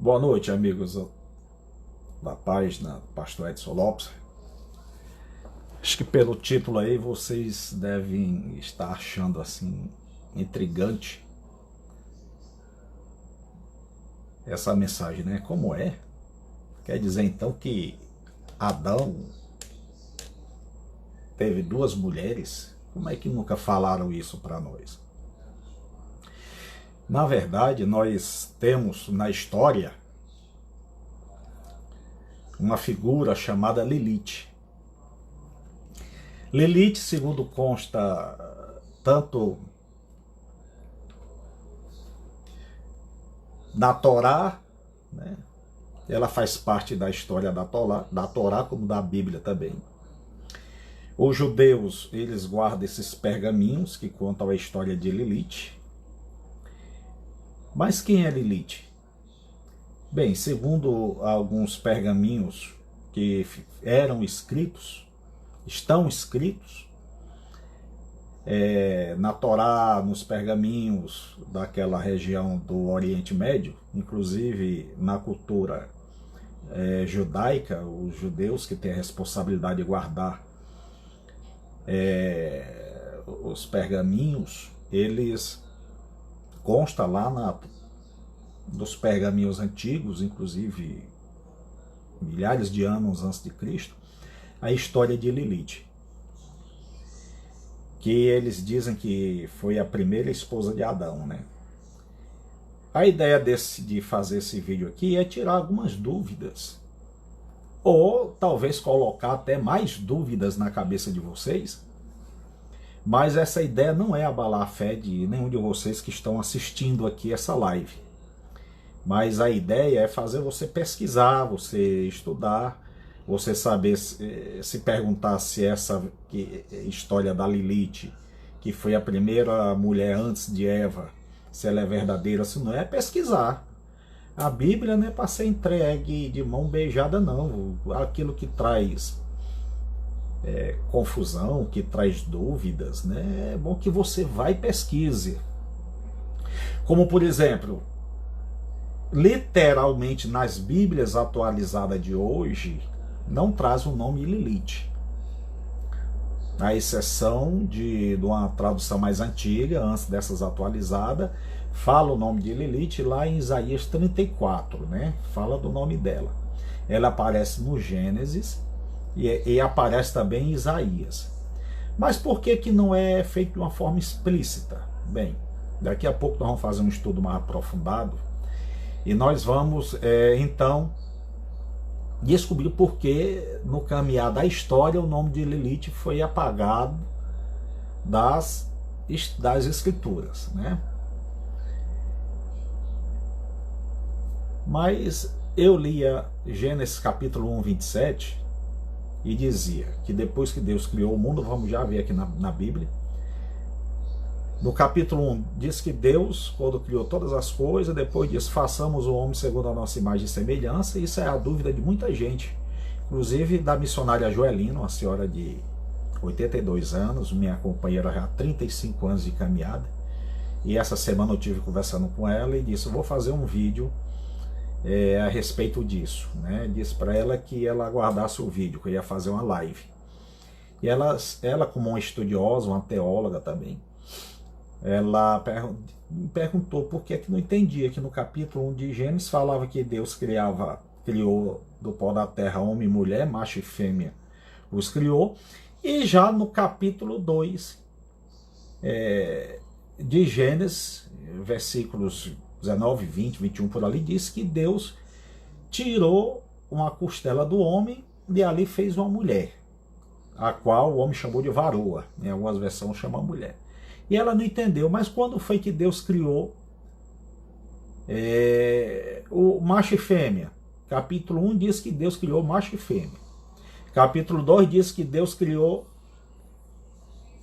Boa noite, amigos da página Pastor Edson Lopes. Acho que pelo título aí vocês devem estar achando assim intrigante essa mensagem, né? Como é? Quer dizer então que Adão teve duas mulheres? Como é que nunca falaram isso para nós? Na verdade, nós temos na história uma figura chamada Lilith. Lilith, segundo consta tanto da Torá, né? Ela faz parte da história da Torá, como da Bíblia também. Os judeus, eles guardam esses pergaminhos que contam a história de Lilith. Mas quem é Lilith? Bem, segundo alguns pergaminhos que eram escritos, estão escritos na Torá, nos pergaminhos daquela região do Oriente Médio, inclusive na cultura judaica, os judeus que têm a responsabilidade de guardar os pergaminhos, eles consta lá dos pergaminhos antigos, inclusive milhares de anos antes de Cristo, a história de Lilith, que eles dizem que foi a primeira esposa de Adão, né? A ideia de fazer esse vídeo aqui é tirar algumas dúvidas, ou talvez colocar até mais dúvidas na cabeça de vocês, mas essa ideia não é abalar a fé de nenhum de vocês que estão assistindo aqui essa live. Mas a ideia é fazer você pesquisar, você estudar, você saber, se perguntar se essa história da Lilith, que foi a primeira mulher antes de Eva, se ela é verdadeira, se não é, pesquisar. A Bíblia não é para ser entregue de mão beijada, não. Aquilo que traz confusão, que traz dúvidas, né? É bom que você vá e pesquise. Como, por exemplo, literalmente nas Bíblias atualizadas de hoje, não traz o nome Lilith. A exceção de uma tradução mais antiga, antes dessas atualizadas, fala o nome de Lilith lá em Isaías 34, né? Fala do nome dela. Ela aparece no Gênesis e aparece também em Isaías. Mas por que não é feito de uma forma explícita? Bem, daqui a pouco nós vamos fazer um estudo mais aprofundado e nós vamos, então, descobrir por que, no caminhar da história, o nome de Lilith foi apagado das escrituras, né? Mas eu lia Gênesis capítulo 1, 27, e dizia que depois que Deus criou o mundo, vamos já ver aqui na Bíblia, no capítulo 1, diz que Deus, quando criou todas as coisas, depois diz, façamos o homem segundo a nossa imagem e semelhança. Isso é a dúvida de muita gente, inclusive da missionária Joelina, uma senhora de 82 anos, minha companheira já há 35 anos de caminhada, e essa semana eu tive conversando com ela e disse, eu vou fazer um vídeo a respeito disso, né? Disse para ela que ela aguardasse o vídeo, que eu ia fazer uma live. E ela como uma estudiosa, uma teóloga também, ela me perguntou por que não entendia que no capítulo 1 de Gênesis falava que Deus criou do pó da terra homem e mulher, macho e fêmea os criou, e já no capítulo 2 de Gênesis, versículos 19, 20, 21 por ali, diz que Deus tirou uma costela do homem e ali fez uma mulher, a qual o homem chamou de varoa, em algumas versões chama mulher. E ela não entendeu, mas quando foi que Deus criou o macho e fêmea? Capítulo 1 diz que Deus criou macho e fêmea. Capítulo 2 diz que Deus criou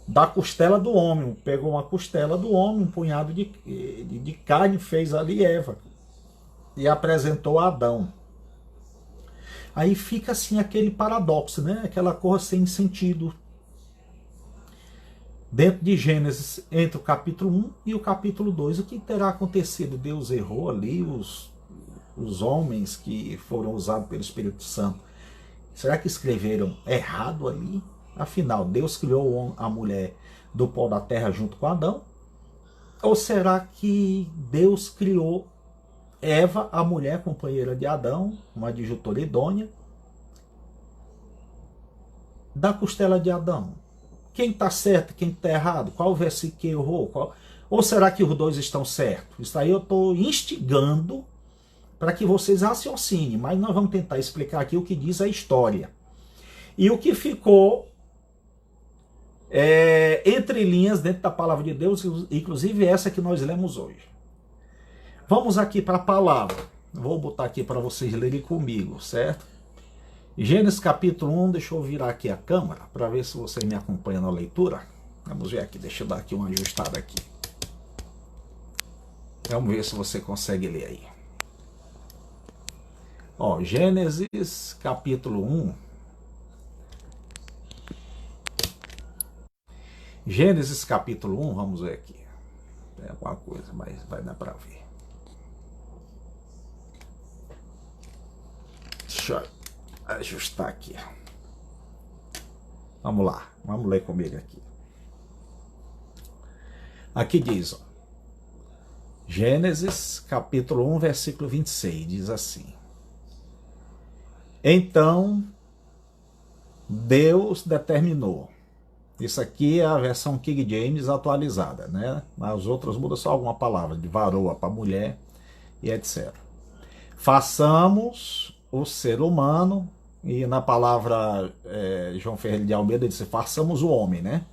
da costela do homem, pegou uma costela do homem, um punhado de carne, fez ali Eva e apresentou a Adão. Aí fica assim aquele paradoxo, né? Aquela coisa sem sentido dentro de Gênesis, entre o capítulo 1 e o capítulo 2. O que terá acontecido? Deus errou ali, os homens que foram usados pelo Espírito Santo, será que escreveram errado ali? Afinal, Deus criou a mulher do pó da terra junto com Adão? Ou será que Deus criou Eva, a mulher companheira de Adão, uma adjutora idônea, da costela de Adão? Quem está certo, quem está errado? Qual versículo que errou? Ou será que os dois estão certos? Isso aí eu estou instigando para que vocês raciocinem, mas nós vamos tentar explicar aqui o que diz a história. E o que ficou entre linhas dentro da palavra de Deus, inclusive essa que nós lemos hoje. Vamos aqui para a palavra. Vou botar aqui para vocês lerem comigo, certo? Gênesis capítulo 1, deixa eu virar aqui a câmera para ver se vocês me acompanham na leitura. Vamos ver aqui, deixa eu dar aqui uma ajustada aqui. Vamos ver se você consegue ler aí. Ó, Gênesis capítulo 1. Gênesis capítulo 1, vamos ver aqui. Tem alguma coisa, mas vai dar para ver. Deixa eu ajustar aqui. Vamos lá, vamos ler comigo aqui. Aqui diz, ó, Gênesis capítulo 1, versículo 26, diz assim: Então Deus determinou. Isso aqui é a versão King James atualizada, né? As outras mudam só alguma palavra, de varoa para mulher e etc. Façamos o ser humano, e na palavra João Ferreira de Almeida diz, façamos o homem, né?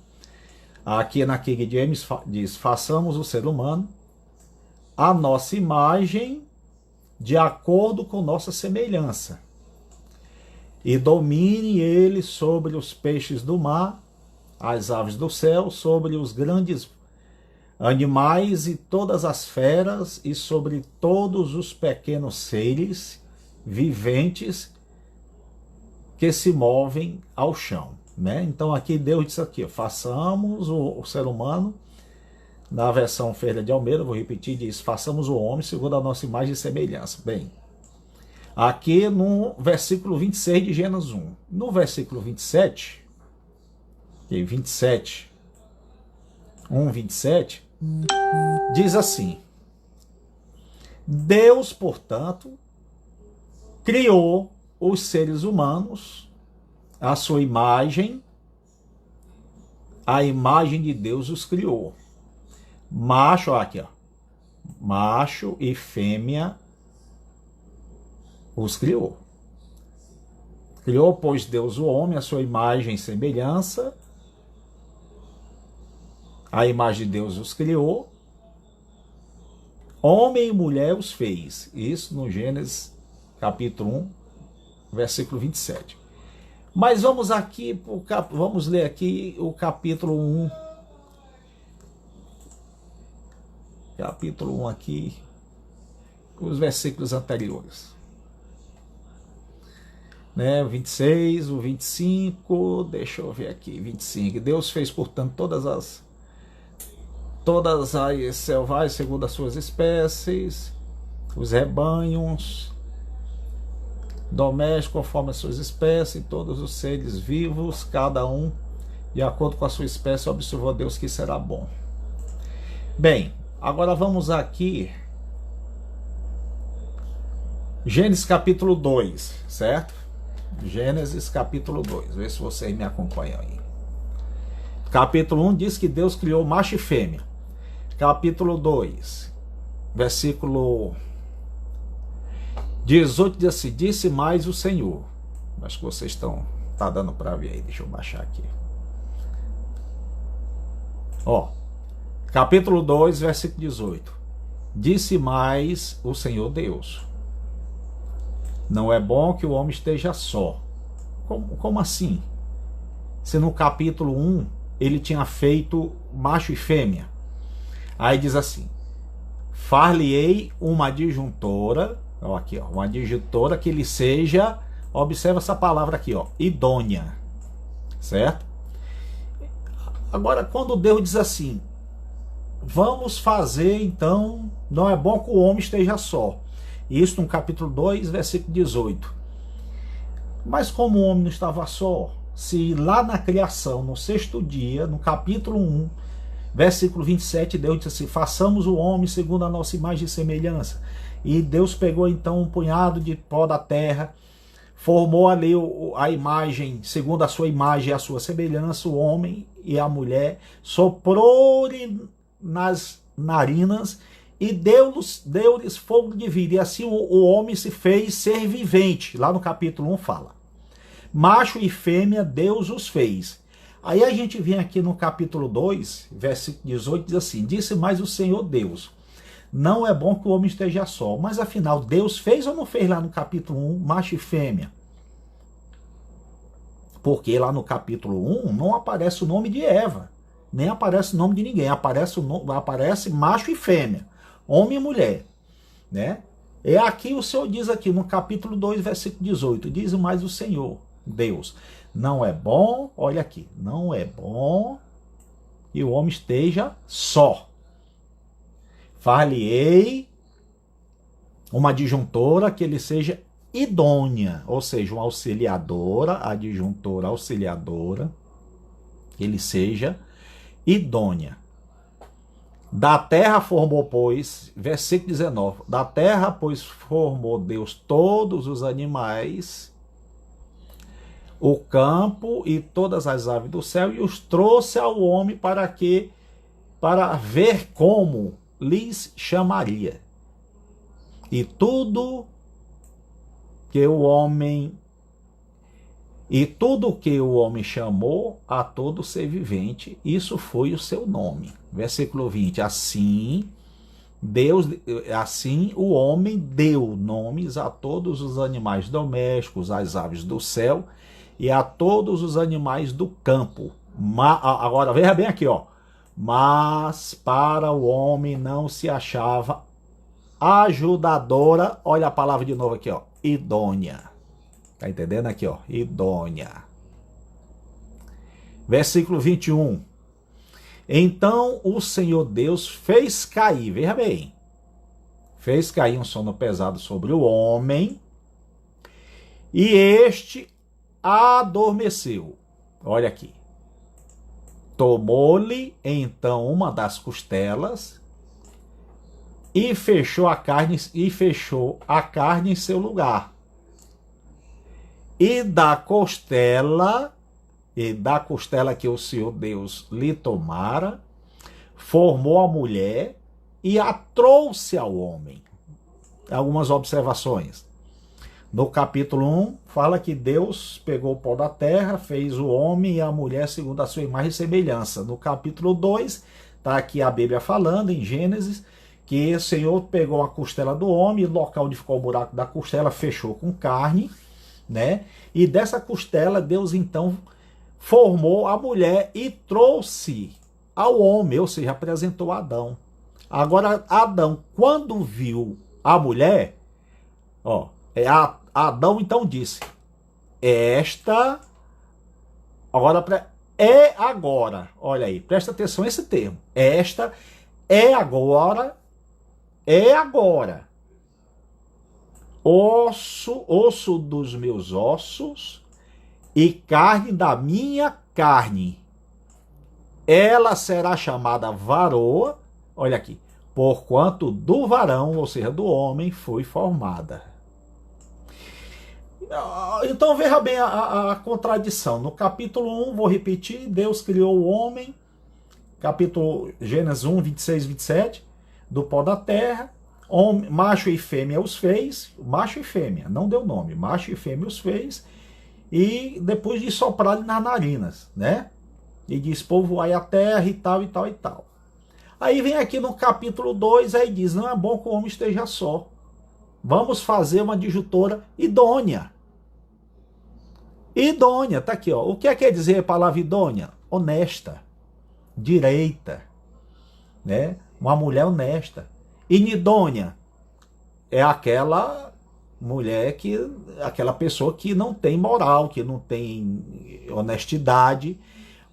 Aqui na King James diz, façamos o ser humano a nossa imagem, de acordo com nossa semelhança, e domine ele sobre os peixes do mar, as aves do céu, sobre os grandes animais e todas as feras, e sobre todos os pequenos seres viventes que se movem ao chão, né? Então aqui Deus disse aqui, façamos o ser humano, na versão Ferreira de Almeida, vou repetir, diz, façamos o homem segundo a nossa imagem e semelhança. Bem, aqui no versículo 26 de Gênesis 1. No versículo 27, 1:27, diz assim: Deus, portanto, criou os seres humanos à sua imagem, a imagem de Deus os criou. Macho, aqui ó, macho e fêmea os criou. Criou, pois, Deus o homem à sua imagem e semelhança, a imagem de Deus os criou, homem e mulher os fez. Isso no Gênesis capítulo 1, versículo 27. Mas vamos aqui, vamos ler aqui o capítulo 1. Capítulo 1 aqui, os versículos anteriores. Né, 26, o 25, deixa eu ver aqui, 25. Deus fez, portanto, todas as selvagens segundo as suas espécies, os rebanhos domésticos conforme as suas espécies, todos os seres vivos, cada um de acordo com a sua espécie, observou Deus que será bom. Bem, agora vamos aqui, Gênesis capítulo 2, certo? Gênesis capítulo 2, vê se vocês me acompanham aí. Capítulo 1 diz que Deus criou macho e fêmea. Capítulo 2, versículo 18 diz assim: disse mais o Senhor. Acho que vocês tá dando para ver aí, deixa eu baixar aqui. Ó, capítulo 2, versículo 18. Disse mais o Senhor Deus: não é bom que o homem esteja só. Como assim? Se no capítulo 1 ele tinha feito macho e fêmea. Aí diz assim: far-lhe-ei uma adjuntora, ó, aqui, ó, uma adjuntora que lhe seja, observa essa palavra aqui, ó, idônea, certo? Agora, quando Deus diz assim, vamos fazer, então, não é bom que o homem esteja só. Isso no capítulo 2, versículo 18. Mas como o homem não estava só, se lá na criação, no sexto dia, no capítulo 1, versículo 27, Deus disse assim: façamos o homem segundo a nossa imagem e semelhança. E Deus pegou então um punhado de pó da terra, formou ali a imagem, segundo a sua imagem e a sua semelhança, o homem e a mulher, soprou-lhe nas narinas e deu-lhes fogo de vida. E assim o homem se fez ser vivente. Lá no capítulo 1 fala. Macho e fêmea Deus os fez. Aí a gente vem aqui no capítulo 2, versículo 18, diz assim: disse mais o Senhor Deus: não é bom que o homem esteja só. Mas afinal, Deus fez ou não fez lá no capítulo 1, macho e fêmea? Porque lá no capítulo 1 não aparece o nome de Eva, nem aparece o nome de ninguém, aparece macho e fêmea, homem e mulher, né? É aqui o Senhor diz aqui no capítulo 2, versículo 18, diz mais o Senhor Deus: não é bom, olha aqui, não é bom que o homem esteja só. Far-lhe-ei uma adjuntora que ele seja idônea, ou seja, uma auxiliadora, adjuntora, auxiliadora, que ele seja idônea. Da terra formou, pois, versículo 19, da terra, pois, formou Deus todos os animais, o campo e todas as aves do céu, e os trouxe ao homem para ver como lhes chamaria. E tudo que o homem chamou a todo ser vivente, isso foi o seu nome. Versículo 20. Assim o homem deu nomes a todos os animais domésticos, às aves do céu e a todos os animais do campo. Agora veja bem aqui, ó. Mas para o homem não se achava ajudadora, olha a palavra de novo aqui, ó, idônea. Tá entendendo aqui, ó, idônea. Versículo 21. Então o Senhor Deus fez cair, veja bem, fez cair um sono pesado sobre o homem, e este adormeceu. Olha aqui. Tomou-lhe então uma das costelas e fechou a carne em seu lugar. E da costela que o Senhor Deus lhe tomara, formou a mulher e a trouxe ao homem. Algumas observações. No capítulo 1, fala que Deus pegou o pó da terra, fez o homem e a mulher segundo a sua imagem e semelhança. No capítulo 2, está aqui a Bíblia falando, em Gênesis, que o Senhor pegou a costela do homem, e o local onde ficou o buraco da costela fechou com carne, né? E dessa costela, Deus então formou a mulher e trouxe ao homem, ou seja, apresentou Adão. Agora, Adão, quando viu a mulher, ó, Adão então disse: esta, agora, olha aí, presta atenção nesse termo, esta é agora, osso dos meus ossos e carne da minha carne. Ela será chamada varoa, olha aqui, porquanto do varão, ou seja, do homem, foi formada. Então veja bem a contradição. No capítulo 1, vou repetir, Deus criou o homem, capítulo Gênesis 1, 26, 27, do pó da terra, macho e fêmea os fez, macho e fêmea, não deu nome, macho e fêmea os fez, e depois de soprar nas narinas, né? E diz: povoai a terra e tal, e tal, e tal. Aí vem aqui no capítulo 2, aí diz: não é bom que o homem esteja só. Vamos fazer uma adjuntora idônea. Idônea, tá aqui, ó. O que quer dizer a palavra idônea? Honesta, direita, né? Uma mulher honesta. Inidônea é aquela mulher aquela pessoa que não tem moral, que não tem honestidade.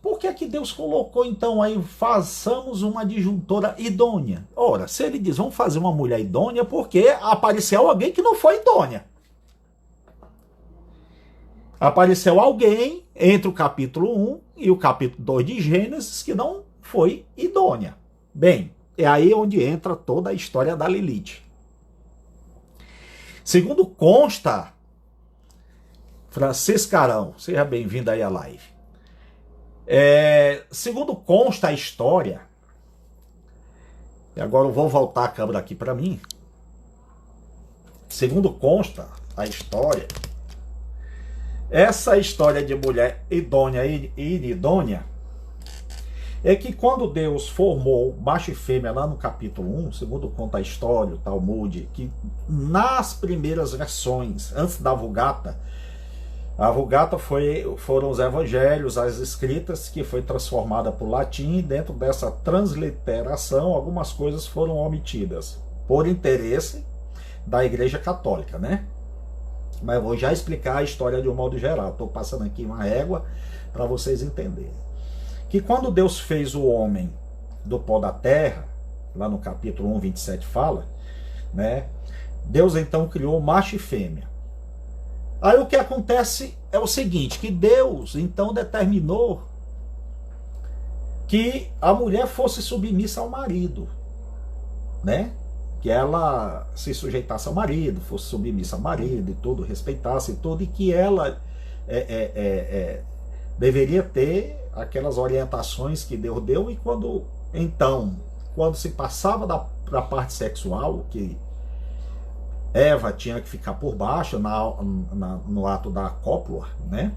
por que é que Deus colocou então aí, façamos uma disjuntora idônea? Ora, se ele diz, vamos fazer uma mulher idônea, porque apareceu alguém que não foi idônea. Apareceu alguém entre o capítulo 1 e o capítulo 2 de Gênesis que não foi idônea. Bem, é aí onde entra toda a história da Lilith. Segundo consta, Francisco Arão, seja bem-vindo aí à live. Segundo consta a história, e agora eu vou voltar a câmera aqui para mim. Segundo consta a história, essa história de mulher idônea e inidônea é que quando Deus formou macho e fêmea lá no capítulo 1, segundo conta a história, o Talmud, que nas primeiras versões, antes da Vulgata, a Vulgata foram os evangelhos, as escritas, que foi transformada para o latim, e dentro dessa transliteração algumas coisas foram omitidas, por interesse da Igreja Católica, né? Mas eu vou já explicar a história de um modo geral. Estou passando aqui uma régua para vocês entenderem. Que quando Deus fez o homem do pó da terra, lá no capítulo 1, 27 fala, né? Deus então criou macho e fêmea. Aí o que acontece é o seguinte, que Deus então determinou que a mulher fosse submissa ao marido, né? Que ela se sujeitasse ao marido, fosse submissa ao marido e tudo, respeitasse tudo, e que ela deveria ter aquelas orientações que Deus deu, e quando se passava da parte sexual, que Eva tinha que ficar por baixo no ato da cópula, né?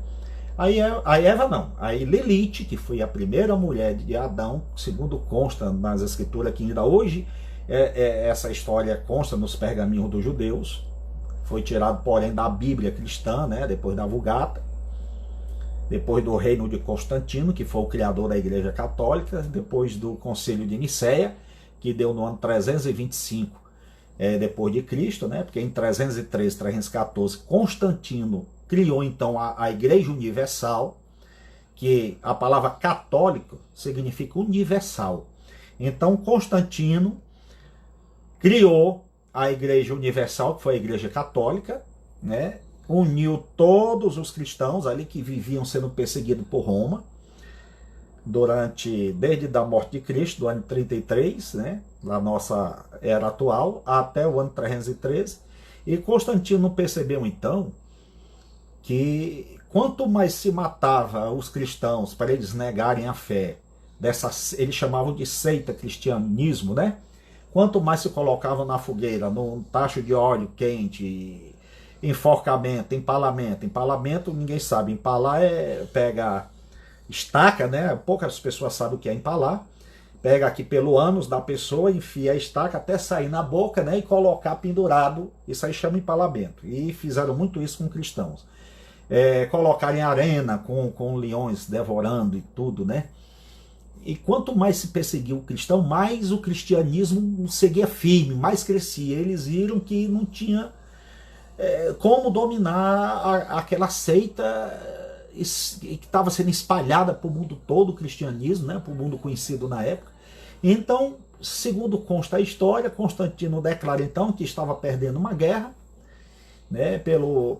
Aí Lilith, que foi a primeira mulher de Adão, segundo consta nas escrituras, que ainda hoje essa história consta nos pergaminhos dos judeus, foi tirado, porém, da Bíblia cristã, né? Depois da Vulgata, depois do reino de Constantino, que foi o criador da Igreja Católica, depois do Concílio de Nicéia, que deu no ano 325 depois de Cristo, né? Porque em 313, 314, Constantino criou então a Igreja Universal, que a palavra católico significa universal. Então Constantino criou a Igreja Universal, que foi a Igreja Católica, né? Uniu todos os cristãos ali que viviam sendo perseguidos por Roma, desde a morte de Cristo, do ano 33, né, da nossa era atual, até o ano 313. E Constantino percebeu então que quanto mais se matava os cristãos para eles negarem a fé, eles chamavam de seita, cristianismo, né? Quanto mais se colocavam na fogueira, num tacho de óleo quente, enforcamento, empalamento. Empalamento, ninguém sabe. Empalar é pegar estaca, né? Poucas pessoas sabem o que é empalar. Pega aqui pelo ânus da pessoa, enfia a estaca até sair na boca, né? E colocar pendurado. Isso aí chama empalamento. E fizeram muito isso com cristãos. Colocarem arena com leões devorando e tudo, né? E quanto mais se perseguiu o cristão, mais o cristianismo seguia firme, mais crescia. Eles viram que não tinha como dominar aquela seita que estava sendo espalhada para o mundo todo, o cristianismo, né, para o mundo conhecido na época. Então, segundo consta a história, Constantino declara então que estava perdendo uma guerra, né,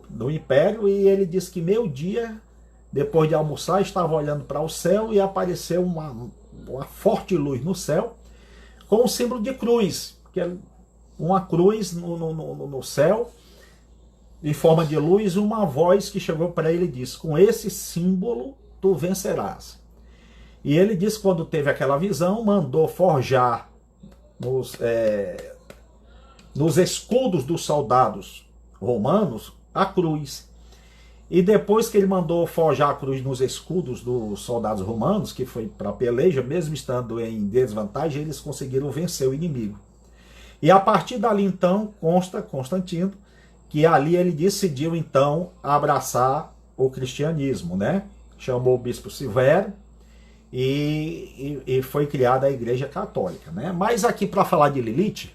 do império, e ele diz que meio-dia, depois de almoçar, estava olhando para o céu e apareceu uma forte luz no céu, com o símbolo de cruz, que é uma cruz no céu, em forma de luz, uma voz que chegou para ele e disse: com esse símbolo tu vencerás. E ele disse que quando teve aquela visão, mandou forjar nos escudos dos soldados romanos a cruz. E depois que ele mandou forjar a cruz nos escudos dos soldados romanos, que foi para a peleja, mesmo estando em desvantagem, eles conseguiram vencer o inimigo. E a partir dali então, consta Constantino, que ali ele decidiu então abraçar o cristianismo, né? Chamou o bispo Silvério e foi criada a Igreja Católica, né? Mas aqui, para falar de Lilith,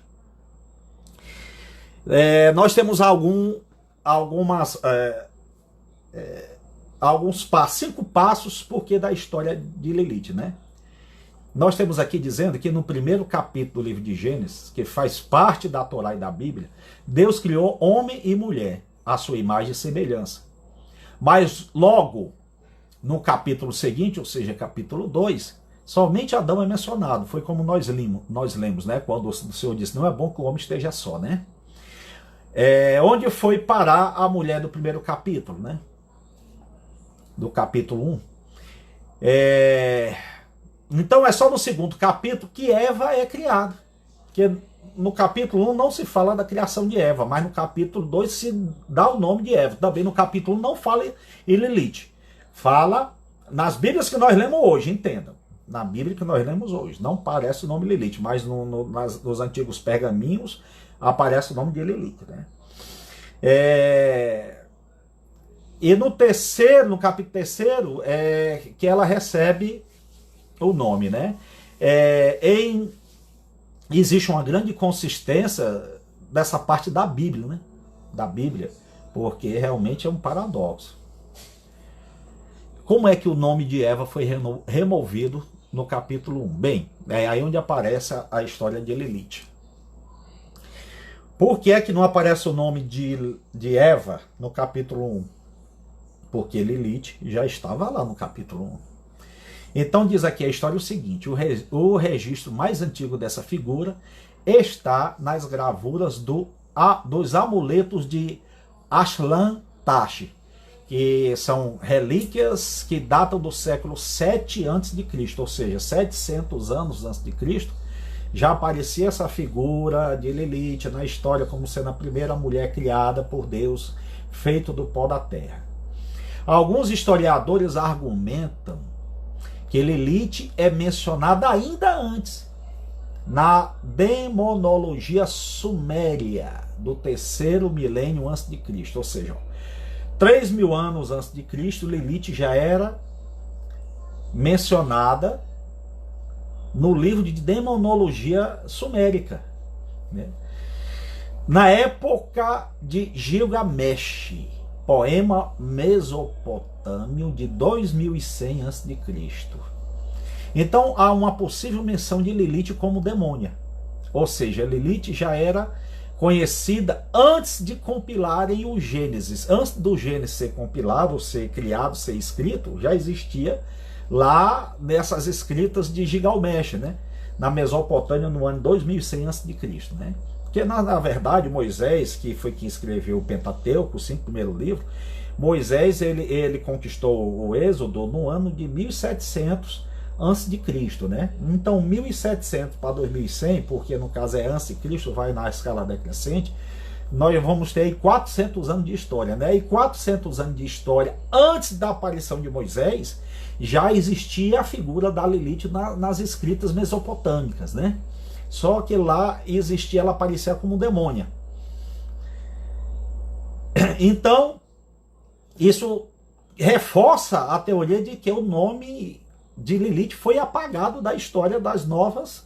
alguns passos, 5 passos, porque da história de Lilith, né? Nós temos aqui dizendo que no primeiro capítulo do livro de Gênesis, que faz parte da Torá e da Bíblia, Deus criou homem e mulher, à sua imagem e semelhança. Mas logo no capítulo seguinte, ou seja, capítulo 2, somente Adão é mencionado. Foi como nós lemos, né? Quando o Senhor disse, não é bom que o homem esteja só, né? Onde foi parar a mulher do primeiro capítulo, né? Do capítulo 1. Então é só no segundo capítulo que Eva é criada. Porque no capítulo 1 não se fala da criação de Eva, mas no capítulo 2 se dá o nome de Eva. Também no capítulo 1 não fala em Lilith. Fala nas Bíblias que nós lemos hoje, entendam. Na Bíblia que nós lemos hoje. Não aparece o nome Lilith, mas nos antigos pergaminhos aparece o nome de Lilith, né? E no capítulo 3, que ela recebe o nome, né? Existe uma grande consistência dessa parte da Bíblia, né? Da Bíblia, porque realmente é um paradoxo. Como é que o nome de Eva foi removido no capítulo 1? Bem, é aí onde aparece a história de Lilith. Por que é que não aparece o nome de Eva no capítulo 1? Porque Lilith já estava lá no capítulo 1. Então diz aqui a história o seguinte, o registro mais antigo dessa figura está nas gravuras dos amuletos de Ashlan-Tash, que são relíquias que datam do século 7 a.C., ou seja, 700 anos antes de Cristo, já aparecia essa figura de Lilith na história como sendo a primeira mulher criada por Deus, feito do pó da terra. Alguns historiadores argumentam que Lilith é mencionada ainda antes, na demonologia suméria do 3º milênio antes de Cristo, ou seja, 3.000 anos antes de Cristo, Lilith já era mencionada no livro de demonologia sumérica, né? Na época de Gilgamesh, poema mesopotâmio de 2100 a.C. Então há uma possível menção de Lilith como demônia. Ou seja, Lilith já era conhecida antes de compilarem o Gênesis. Antes do Gênesis ser compilado, ser criado, ser escrito, já existia lá nessas escritas de Gilgamesh, né? Na Mesopotâmia no ano 2100 a.C., né? Porque na verdade Moisés, que foi quem escreveu o Pentateuco, os 5 primeiros livros, Moisés ele conquistou o Êxodo no ano de 1700 antes de Cristo, né? Então 1700 para 2100, porque no caso é antes de Cristo, vai na escala decrescente, nós vamos ter aí 400 anos de história, né? E 400 anos de história antes da aparição de Moisés, já existia a figura da Lilith nas escritas mesopotâmicas, né? Só que lá existia, ela aparecia como demônia. Então, isso reforça a teoria de que o nome de Lilith foi apagado da história das novas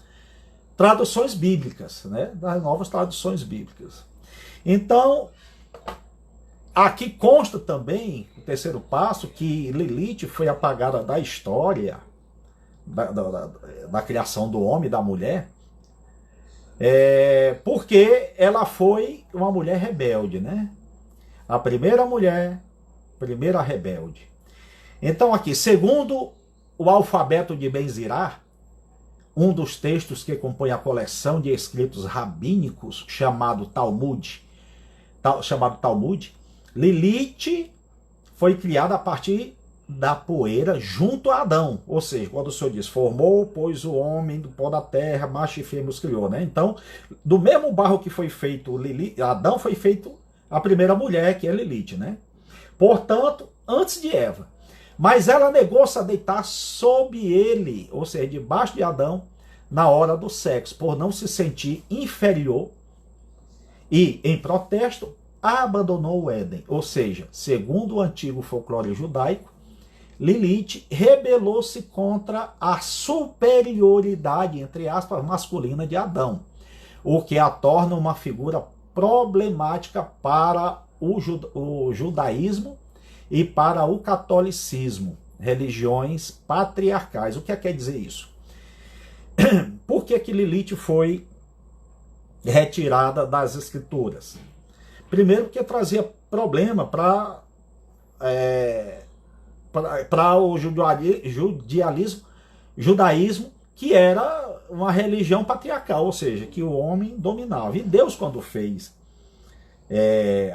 traduções bíblicas, né? Das novas traduções bíblicas. Então, aqui consta também, o 3º passo, que Lilith foi apagada da história da criação do homem e da mulher, porque ela foi uma mulher rebelde, né? A primeira mulher, primeira rebelde. Então aqui, segundo o alfabeto de Ben-Zirá, um dos textos que compõe a coleção de escritos rabínicos chamado Talmud, Lilith foi criada a partir da poeira junto a Adão, ou seja, quando o Senhor diz, formou, pois o homem do pó da terra, macho e fêmea os criou, né? Então, do mesmo barro que foi feito Adão, foi feito a primeira mulher, que é Lilith, né? Portanto, antes de Eva. Mas ela negou-se a deitar sob ele, ou seja, debaixo de Adão, na hora do sexo, por não se sentir inferior e, em protesto, abandonou o Éden. Ou seja, segundo o antigo folclore judaico, Lilith rebelou-se contra a superioridade, entre aspas, masculina de Adão, o que a torna uma figura problemática para o judaísmo e para o catolicismo, religiões patriarcais. O que quer dizer isso? Por que Lilith foi retirada das escrituras? Primeiro, porque trazia problema para o judaísmo, que era uma religião patriarcal, ou seja, que o homem dominava. E Deus, quando fez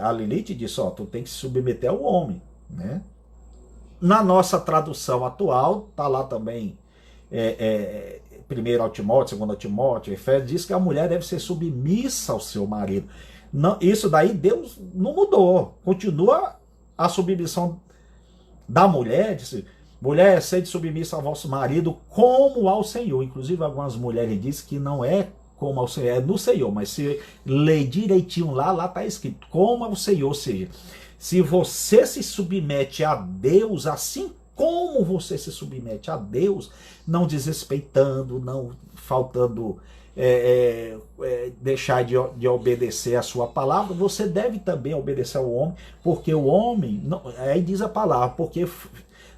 a Lilith, disse, ó, tu tem que se submeter ao homem, né? Na nossa tradução atual, está lá também, 1 Timóteo, 2 Timóteo, Efésios, diz que a mulher deve ser submissa ao seu marido. Não, isso daí Deus não mudou, continua a submissão da mulher, disse, mulher, sede submissa ao vosso marido como ao Senhor. Inclusive algumas mulheres dizem que não é como ao Senhor, é no Senhor, mas se ler direitinho lá está escrito como ao Senhor, ou seja, se você se submete a Deus, assim como você se submete a Deus, não desrespeitando, não faltando deixar de obedecer a sua palavra, você deve também obedecer ao homem, porque o homem, aí diz a palavra, porque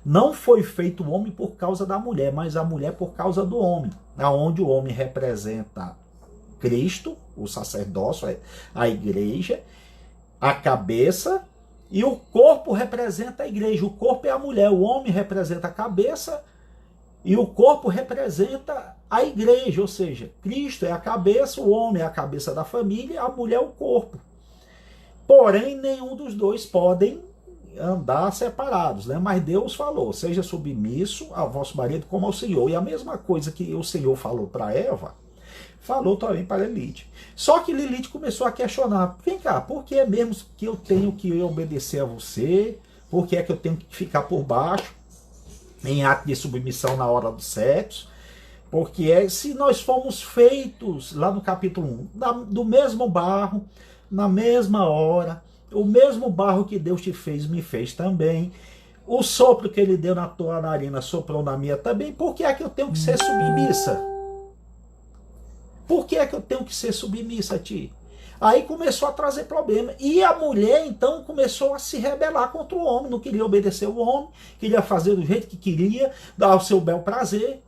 não foi feito o homem por causa da mulher, mas a mulher por causa do homem, aonde o homem representa Cristo, o sacerdócio, a igreja, a cabeça, e o corpo representa a igreja. O corpo é a mulher, o homem representa a cabeça e o corpo representa a igreja, ou seja, Cristo é a cabeça, o homem é a cabeça da família, a mulher é o corpo. Porém, nenhum dos dois podem andar separados, né? Mas Deus falou, seja submisso ao vosso marido como ao Senhor. E a mesma coisa que o Senhor falou para Eva, falou também para Lilith. Só que Lilith começou a questionar, vem cá, por que é mesmo que eu tenho que obedecer a você? Por que é que eu tenho que ficar por baixo, em ato de submissão na hora do sexo? Porque se nós fomos feitos, lá no capítulo 1, do mesmo barro, na mesma hora, o mesmo barro que Deus te fez, me fez também. O sopro que ele deu na tua narina soprou na minha também. Por que é que eu tenho que ser submissa? Por que é que eu tenho que ser submissa a ti? Aí começou a trazer problema. E a mulher, então, começou a se rebelar contra o homem. Não queria obedecer o homem, queria fazer do jeito que queria, dar o seu bel prazer.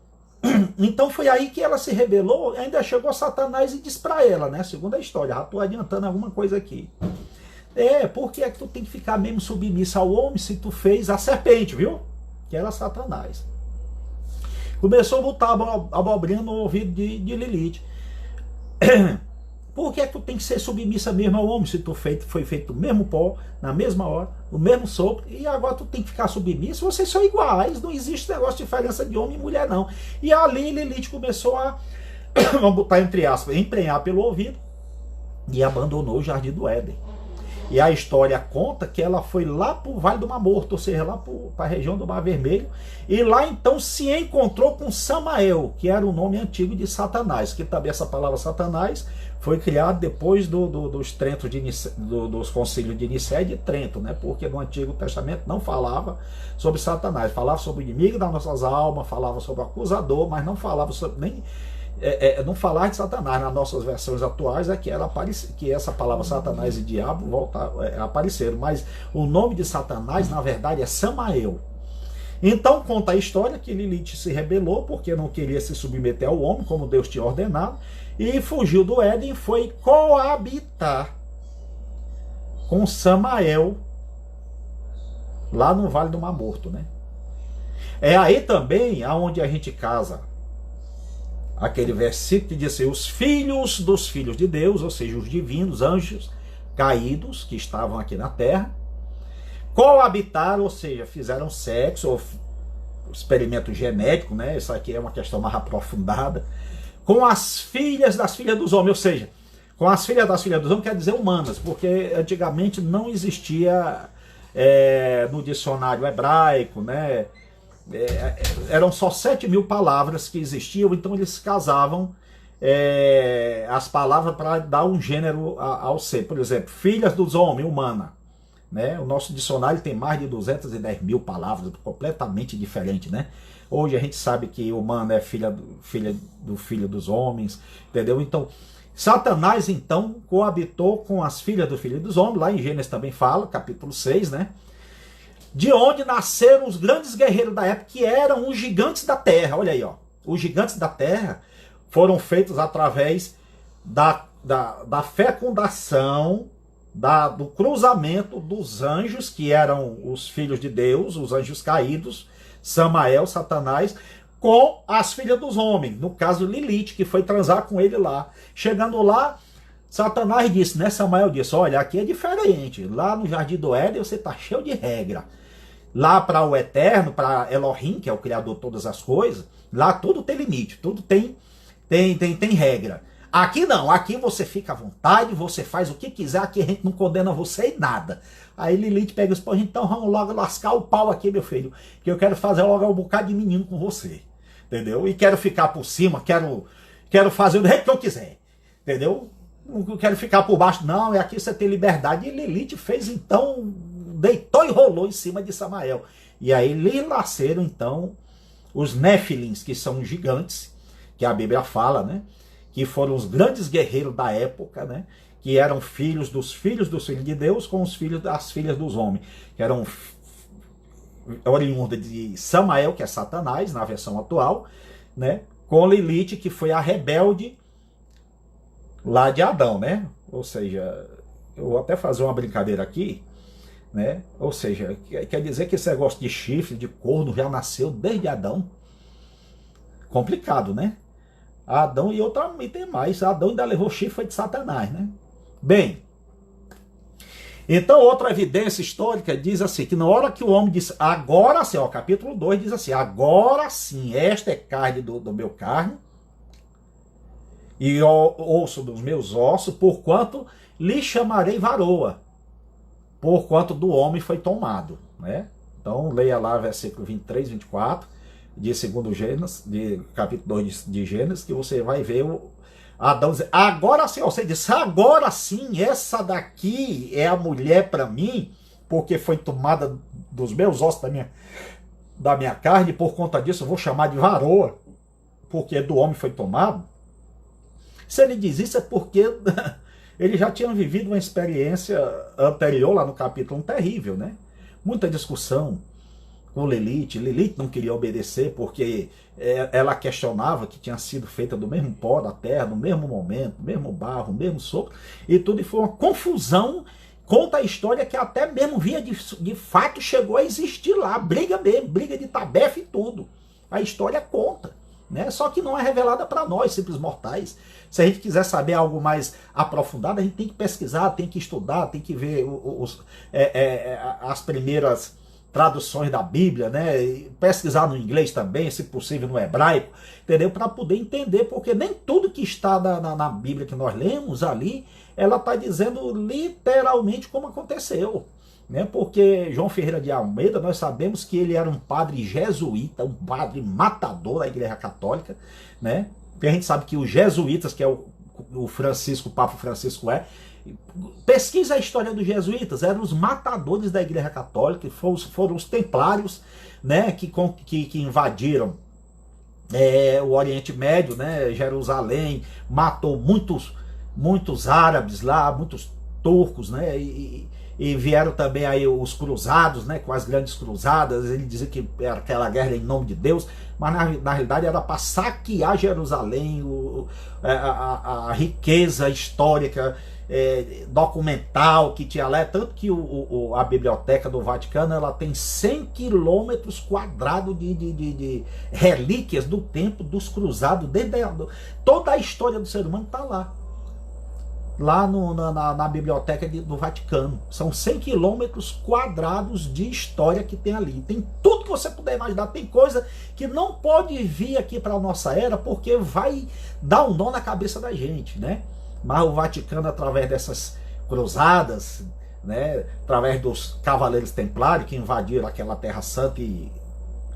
Então foi aí que ela se rebelou. Ainda chegou Satanás e disse para ela, né? Segundo a história, já estou adiantando alguma coisa aqui. Por que é que tu tem que ficar mesmo submissa ao homem se tu fez a serpente, viu? Que era Satanás. Começou a botar a abobrinha no ouvido de Lilith. Por que é que tu tem que ser submissa mesmo ao homem se tu foi feito do mesmo pó, na mesma hora, no mesmo sopro, e agora tu tem que ficar submissa? Vocês são iguais, não existe negócio de diferença de homem e mulher não. E ali Lilith começou a, vamos botar entre aspas, emprenhar pelo ouvido e abandonou o Jardim do Éden. E a história conta que ela foi lá para o Vale do Mar Morto, ou seja, lá para a região do Mar Vermelho, e lá então se encontrou com Samael, que era o nome antigo de Satanás, que também essa palavra Satanás foi criada depois dos concílios de Nicéia e de Trento, né? Porque no Antigo Testamento não falava sobre Satanás, falava sobre o inimigo das nossas almas, falava sobre o acusador, mas não falava sobre não falar de Satanás. Nas nossas versões atuais é que essa palavra Satanás e diabo apareceram, mas o nome de Satanás na verdade é Samael. Então conta a história que Lilith se rebelou porque não queria se submeter ao homem como Deus tinha ordenado e fugiu do Éden e foi coabitar com Samael lá no Vale do Mar Morto, né? É aí também aonde a gente casa aquele versículo que diz assim, os filhos dos filhos de Deus, ou seja, os divinos, anjos caídos que estavam aqui na terra, coabitaram, ou seja, fizeram sexo, ou experimento genético, né? Isso aqui é uma questão mais aprofundada, com as filhas das filhas dos homens, ou seja, com as filhas das filhas dos homens quer dizer humanas, porque antigamente não existia no dicionário hebraico, né? Eram só 7.000 palavras que existiam, então eles casavam as palavras para dar um gênero ao ser. Por exemplo, filhas dos homens, humana, né? O nosso dicionário tem mais de 210.000 palavras, completamente diferente, né? Hoje a gente sabe que humana é filho dos homens, entendeu? Então, Satanás então coabitou com as filhas do filho dos homens, lá em Gênesis também fala, capítulo 6, né? de onde nasceram os grandes guerreiros da época, que eram os gigantes da terra. Olha aí, ó. Os gigantes da terra foram feitos através da fecundação, do cruzamento dos anjos, que eram os filhos de Deus, os anjos caídos, Samael, Satanás, com as filhas dos homens, no caso Lilith, que foi transar com ele lá. Chegando lá, Satanás disse, né? Samael disse, olha, aqui é diferente, lá no Jardim do Éden você está cheio de regra. Lá para o Eterno, para Elohim, que é o Criador de todas as coisas, lá tudo tem limite, tudo tem regra. Aqui não, aqui você fica à vontade, você faz o que quiser, aqui a gente não condena você em nada. Aí Lilith pega os pães, então vamos logo lascar o pau aqui, meu filho, que eu quero fazer logo um bocado de menino com você, entendeu? E quero ficar por cima, quero fazer do jeito que eu quiser, entendeu? Não quero ficar por baixo, não, e aqui você tem liberdade. E Lilith fez então, deitou e rolou em cima de Samael. E aí lhe nasceram então os Néfilins, que são gigantes, que a Bíblia fala, né? Que foram os grandes guerreiros da época, né? Que eram filhos dos filhos de Deus com os filhos das filhas dos homens, que eram oriundos de Samael, que é Satanás, na versão atual, né? Com Lilith, que foi a rebelde lá de Adão, né? Ou seja, eu vou até fazer uma brincadeira aqui, né? Ou seja, quer dizer que esse negócio de chifre, de corno, já nasceu desde Adão. Complicado, né? Adão e outra tem mais. Adão ainda levou chifre de Satanás, né? Bem, então outra evidência histórica diz assim, que na hora que o homem disse, agora sim, ó, capítulo 2 diz assim, agora sim, esta é carne do meu carne, e osso dos meus ossos, porquanto lhe chamarei varoa, porquanto do homem foi tomado, né? Então leia lá versículo 23, 24, de 2 Gênesis, de capítulo 2 de Gênesis, que você vai ver Adão dizer, agora sim, você disse, agora sim, essa daqui é a mulher para mim, porque foi tomada dos meus ossos, da minha carne, por conta disso eu vou chamar de varoa, porque do homem foi tomado. Se ele diz isso é porque ele já tinha vivido uma experiência anterior, lá no capítulo 1, terrível, né? Muita discussão com Lilith. Lilith não queria obedecer porque ela questionava que tinha sido feita do mesmo pó da terra, no mesmo momento, mesmo barro, mesmo sopro, e tudo, e foi uma confusão. Conta a história que até mesmo via de fato chegou a existir lá, briga mesmo, briga de tabefe e tudo. A história conta, né? Só que não é revelada para nós, simples mortais. Se a gente quiser saber algo mais aprofundado, a gente tem que pesquisar, tem que estudar, tem que ver as primeiras traduções da Bíblia, né? E pesquisar no inglês também, se possível no hebraico, entendeu? Para poder entender, porque nem tudo que está na Bíblia que nós lemos ali, ela está dizendo literalmente como aconteceu, né? Porque João Ferreira de Almeida, nós sabemos que ele era um padre jesuíta, um padre matador da Igreja Católica, né? Porque a gente sabe que os jesuítas, que é o Francisco, o Papa Francisco pesquisa a história dos jesuítas, eram os matadores da Igreja Católica, foram os templários, né, que invadiram o Oriente Médio, né, Jerusalém, matou muitos árabes lá, muitos turcos, né, e vieram também aí os cruzados, né, com as grandes cruzadas. Ele dizia que era aquela guerra em nome de Deus, mas na realidade era para saquear Jerusalém, a riqueza histórica, documental que tinha lá, tanto que a Biblioteca do Vaticano ela tem 100 quilômetros quadrados de relíquias do tempo dos cruzados, toda a história do ser humano está lá na Biblioteca do Vaticano. São 100 quilômetros quadrados de história que tem ali. Tem tudo que você puder imaginar. Tem coisa que não pode vir aqui para a nossa era, porque vai dar um nó na cabeça da gente, né? Mas o Vaticano, através dessas cruzadas, né, através dos cavaleiros templários que invadiram aquela Terra Santa e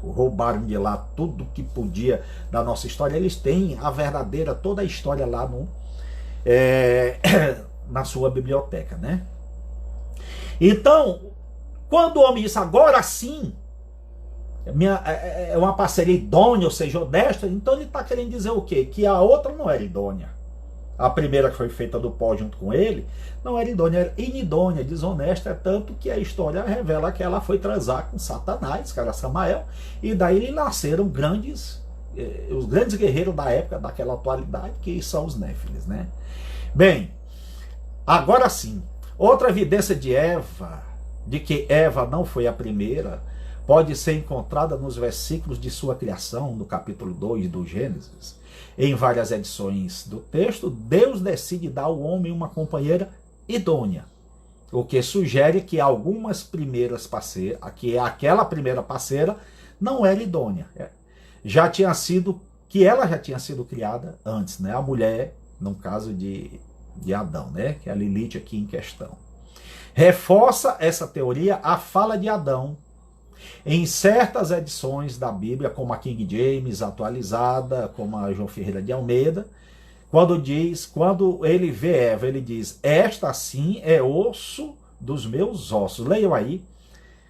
roubaram de lá tudo que podia da nossa história, eles têm a verdadeira, toda a história lá na sua biblioteca, né? Então, quando o homem diz agora sim, é uma parceria idônea, ou seja, honesta, então ele está querendo dizer o quê? Que a outra não era idônea. a primeira que foi feita do pó junto com ele, não era idônea, era inidônea, desonesta, é tanto que a história revela que ela foi transar com Satanás, que era Samael, e daí nasceram os grandes guerreiros da época, daquela atualidade, que são os Néfilis, né? Bem, agora sim, outra evidência de que Eva não foi a primeira, pode ser encontrada nos versículos de sua criação, no capítulo 2 do Gênesis. Em várias edições do texto, Deus decide dar ao homem uma companheira idônea, o que sugere que algumas primeiras parceiras, que aquela primeira parceira não era idônea, ela já tinha sido criada antes, né? A mulher, no caso de Adão, né? Que é a Lilith aqui em questão. Reforça essa teoria a fala de Adão em certas edições da Bíblia, como a King James atualizada, como a João Ferreira de Almeida, quando ele vê Eva, ele diz: esta sim é osso dos meus ossos. Leiam aí,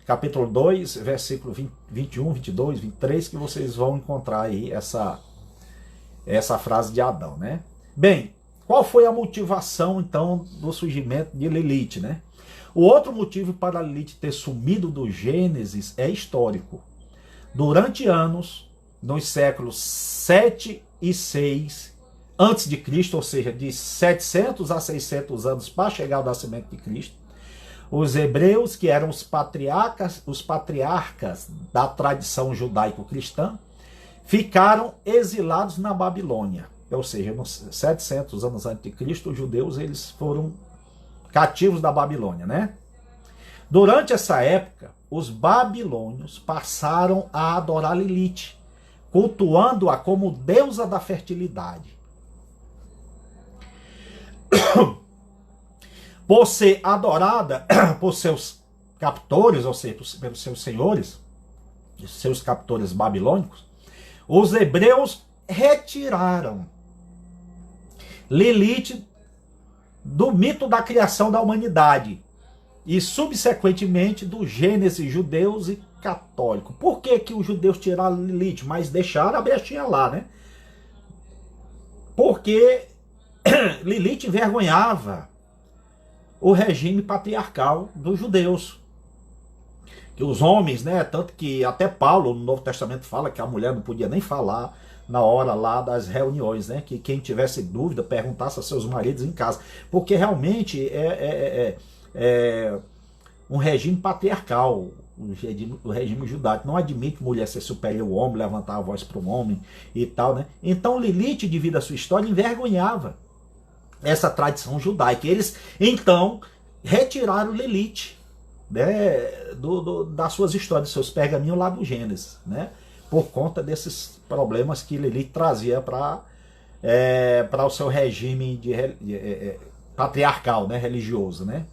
capítulo 2, versículo 21, 22, 23, que vocês vão encontrar aí essa frase de Adão, né? Bem, qual foi a motivação, então, do surgimento de Lilith, né? O outro motivo para Lilith ter sumido do Gênesis é histórico. Durante anos, nos séculos 7 e 6 antes de Cristo, ou seja, de 700 a 600 anos para chegar ao nascimento de Cristo, os hebreus, que eram os patriarcas da tradição judaico-cristã, ficaram exilados na Babilônia. Ou seja, nos 700 anos antes de Cristo, os judeus eles foram cativos da Babilônia, né? Durante essa época, os babilônios passaram a adorar Lilith, cultuando-a como deusa da fertilidade. Por ser adorada por seus captores, ou seja, pelos seus senhores, seus captores babilônicos, os hebreus retiraram Lilith do mito da criação da humanidade e, subsequentemente, do Gênesis judeus e católico. Por que os judeus tiraram Lilith, mas deixaram a brechinha lá, né? Porque Lilith envergonhava o regime patriarcal dos judeus. Que os homens, né? Tanto que até Paulo, no Novo Testamento, fala que a mulher não podia nem falar na hora lá das reuniões, né? Que quem tivesse dúvida perguntasse a seus maridos em casa, porque realmente é um regime patriarcal, o regime judaico não admite mulher ser superior ao homem, levantar a voz para um homem e tal, né? Então Lilith, devido à sua história, envergonhava essa tradição judaica. Eles então retiraram Lilith, né, das suas histórias, dos seus pergaminhos lá do Gênesis, né? Por conta desses problemas que Lilith trazia para o seu regime patriarcal, né, religioso, né?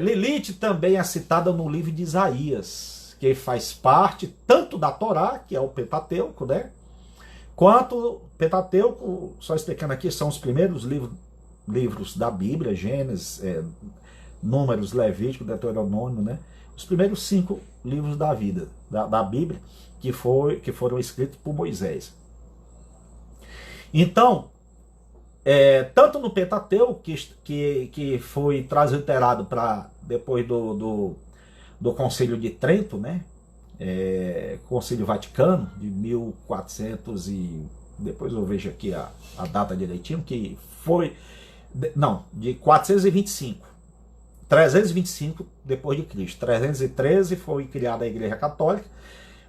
Lilith também é citada no livro de Isaías, que faz parte tanto da Torá, que é o Pentateuco, né? Quanto Pentateuco, só explicando aqui, são os primeiros livros da Bíblia, Gênesis, Números, Levítico, Deuteronômio, né? Os primeiros 5 livros da Bíblia que foram escritos por Moisés. Então, tanto no Pentateuco, que foi transliterado depois do Concílio de Trento, né? Concílio Vaticano, de 1400 e... depois eu vejo aqui a data direitinho, que foi... não, de 425. 325 depois de Cristo. 313 foi criada a Igreja Católica.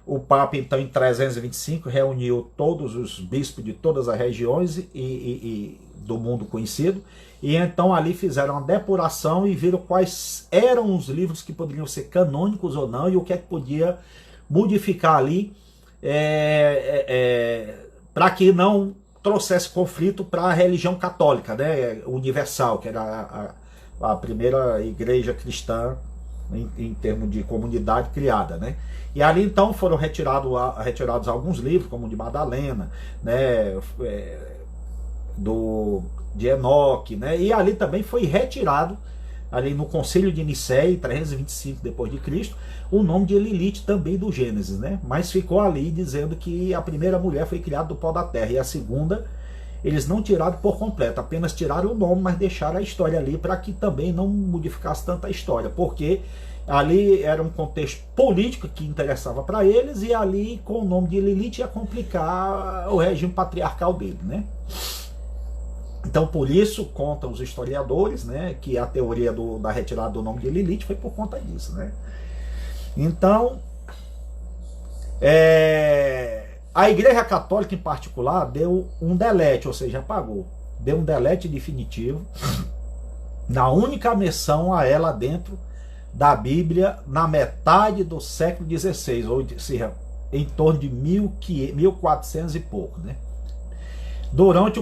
O Papa, então, em 325, reuniu todos os bispos de todas as regiões e do mundo conhecido, e então ali fizeram uma depuração e viram quais eram os livros que poderiam ser canônicos ou não, e o que é que podia modificar ali para que não trouxesse conflito para a religião católica, né, universal, que era a primeira igreja cristã em termos de comunidade criada, né? E ali então foram retirados alguns livros, como o de Madalena, né, de Enoque, né? E ali também foi retirado, ali no Concílio de Nicéia, 325 depois de Cristo, o nome de Lilith também do Gênesis, né? Mas ficou ali dizendo que a primeira mulher foi criada do pó da terra e a segunda eles não tiraram por completo, apenas tiraram o nome, mas deixaram a história ali para que também não modificasse tanta a história, porque ali era um contexto político que interessava para eles, e ali com o nome de Lilith ia complicar o regime patriarcal dele, né? Então, por isso, contam os historiadores, né, que a teoria da retirada do nome de Lilith foi por conta disso, né? Então, a Igreja Católica em particular deu um delete, ou seja, apagou. Deu um delete definitivo na única menção a ela dentro da Bíblia na metade do século XVI, ou seja, em torno de 1400 e pouco, né? Durante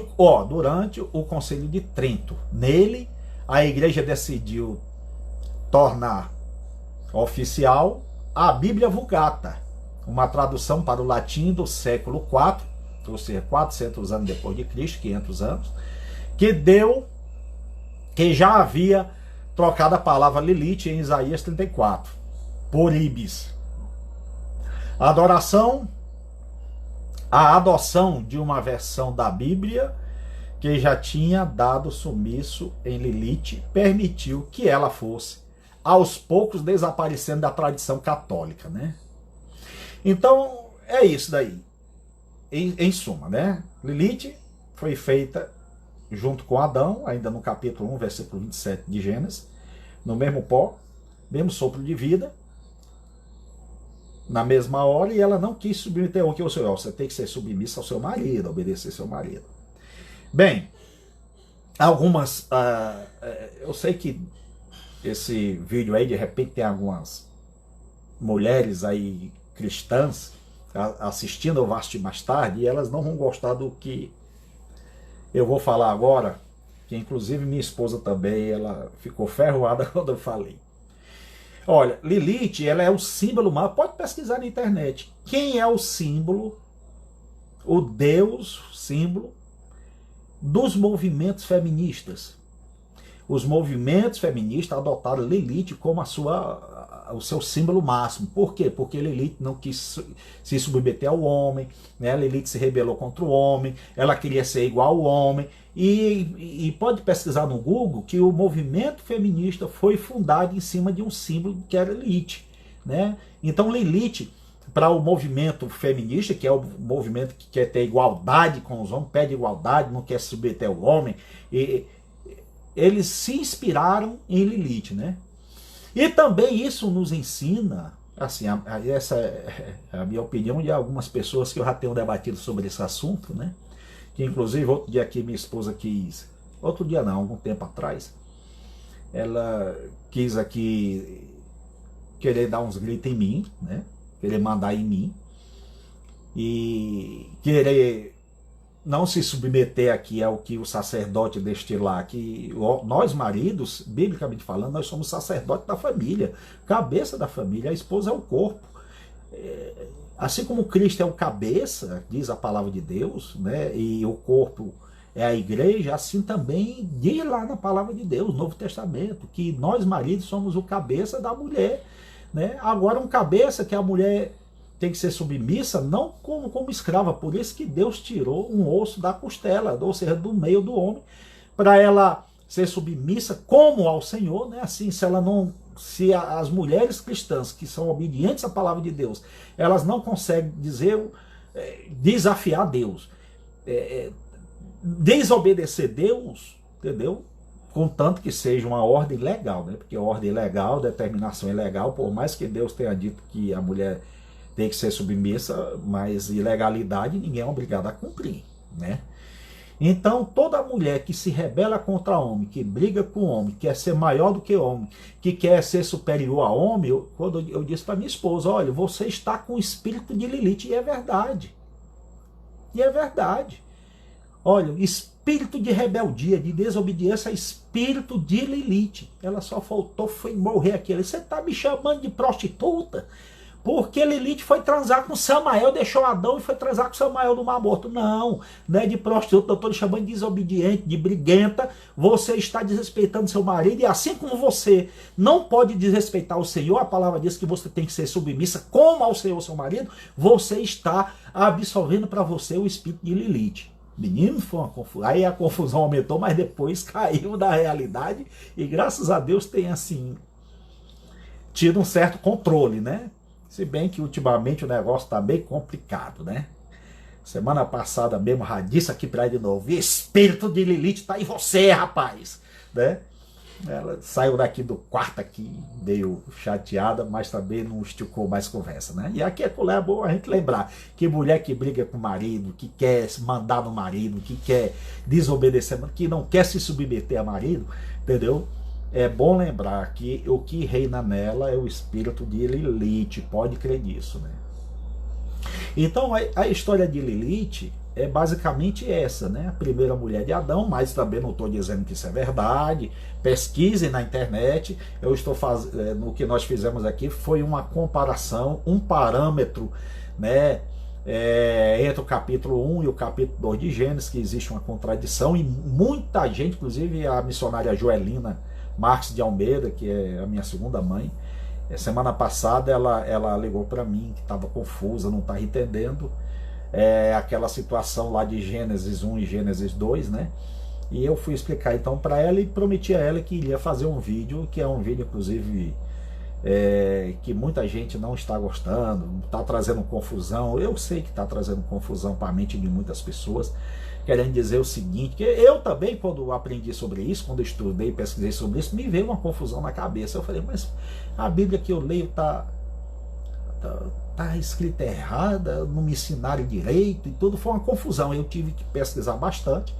o Concílio de Trento. Nele, a Igreja decidiu tornar oficial a Bíblia Vulgata, uma tradução para o latim do século IV, ou seja, 400 anos depois de Cristo, 500 anos, que já havia trocado a palavra Lilith em Isaías 34, por Ibis. A adoção de uma versão da Bíblia que já tinha dado sumiço em Lilith permitiu que ela fosse, aos poucos, desaparecendo da tradição católica, né? Então, é isso daí. Em suma, né? Lilith foi feita junto com Adão, ainda no capítulo 1, versículo 27 de Gênesis, no mesmo pó, mesmo sopro de vida, na mesma hora, e ela não quis submeter o que o seu. Você tem que ser submissa ao seu marido, obedecer seu marido. Bem, algumas... eu sei que esse vídeo aí, de repente, tem algumas mulheres aí cristãs assistindo, eu vou assistir mais tarde, e elas não vão gostar do que eu vou falar agora, que inclusive minha esposa também, ela ficou ferroada quando eu falei. Olha, Lilith, ela é o símbolo maior, pode pesquisar na internet. Quem é o símbolo, o Deus símbolo dos movimentos feministas? Os movimentos feministas adotaram Lilith como o seu símbolo máximo. Por quê? Porque Lilith não quis se submeter ao homem, né? Lilith se rebelou contra o homem, ela queria ser igual ao homem. E pode pesquisar no Google que o movimento feminista foi fundado em cima de um símbolo que era Lilith, né? Então Lilith, para o movimento feminista, que é o movimento que quer ter igualdade com os homens, pede igualdade, não quer se submeter ao homem, eles se inspiraram em Lilith, né? E também isso nos ensina, assim, essa é a minha opinião de algumas pessoas que eu já tenho debatido sobre esse assunto, né? Que inclusive outro dia aqui minha esposa quis, outro dia não, algum tempo atrás, ela quis aqui querer dar uns gritos em mim, né? Querer mandar em mim, e querer não se submeter aqui ao que o sacerdote destilar, que nós maridos, biblicamente falando, nós somos sacerdotes da família, cabeça da família, a esposa é o corpo. Assim como Cristo é o cabeça, diz a palavra de Deus, né, e o corpo é a igreja, assim também diz lá na palavra de Deus, Novo Testamento, que nós maridos somos o cabeça da mulher, né? Agora um cabeça que a mulher tem que ser submissa, não como escrava, por isso que Deus tirou um osso da costela, ou seja, do meio do homem, para ela ser submissa como ao Senhor, né? Assim, se as mulheres cristãs que são obedientes à palavra de Deus, elas não conseguem desafiar Deus, desobedecer Deus, entendeu? Contanto que seja uma ordem legal, né? Porque a ordem legal, determinação ilegal, por mais que Deus tenha dito que a mulher tem que ser submissa, mas ilegalidade ninguém é obrigado a cumprir, né? Então, toda mulher que se rebela contra o homem, que briga com o homem, quer ser maior do que o homem, que quer ser superior ao homem, quando eu disse para minha esposa, olha, você está com o espírito de Lilith, e é verdade. E é verdade. Olha, espírito de rebeldia, de desobediência, espírito de Lilith. Ela só faltou foi morrer aqui. Você está me chamando de prostituta? Porque Lilith foi transar com Samael, deixou Adão e foi transar com Samael no Mar Morto. Não, não é de prostituta, eu estou lhe chamando de desobediente, de briguenta. Você está desrespeitando seu marido, e assim como você não pode desrespeitar o Senhor, a palavra diz que você tem que ser submissa como ao Senhor, seu marido, você está absorvendo para você o espírito de Lilith. Menino, foi uma confusão. Aí a confusão aumentou, mas depois caiu da realidade e graças a Deus tem assim tido um certo controle, né? Se bem que ultimamente o negócio tá bem complicado, né? Semana passada mesmo, disse aqui pra ele de novo, espírito de Lilith tá em você, rapaz, né? Ela saiu daqui do quarto aqui, meio chateada, mas também não esticou mais conversa, né? E aqui é bom a gente lembrar que mulher que briga com o marido, que quer mandar no marido, que quer desobedecer, que não quer se submeter a marido, entendeu? É bom lembrar que o que reina nela é o espírito de Lilith, pode crer nisso, né? Então a história de Lilith é basicamente essa, né? A primeira mulher de Adão, mas também não estou dizendo que isso é verdade. Pesquisem na internet. Eu estou fazendo, o que nós fizemos aqui foi uma comparação, um parâmetro, né? Entre o capítulo 1 e o capítulo 2 de Gênesis, que existe uma contradição, e muita gente, inclusive a missionária Joelina Marques de Almeida, que é a minha segunda mãe, semana passada ela ligou para mim que estava confusa, não estava entendendo aquela situação lá de Gênesis 1 e Gênesis 2, né? E eu fui explicar então para ela e prometi a ela que iria fazer um vídeo, que é um vídeo inclusive que muita gente não está gostando, está trazendo confusão. Eu sei que está trazendo confusão para a mente de muitas pessoas, querendo dizer o seguinte, que eu também, quando aprendi sobre isso, quando estudei e pesquisei sobre isso, me veio uma confusão na cabeça. Eu falei, mas a Bíblia que eu leio está escrita errada, não me ensinaram direito e tudo, foi uma confusão. Eu tive que pesquisar bastante.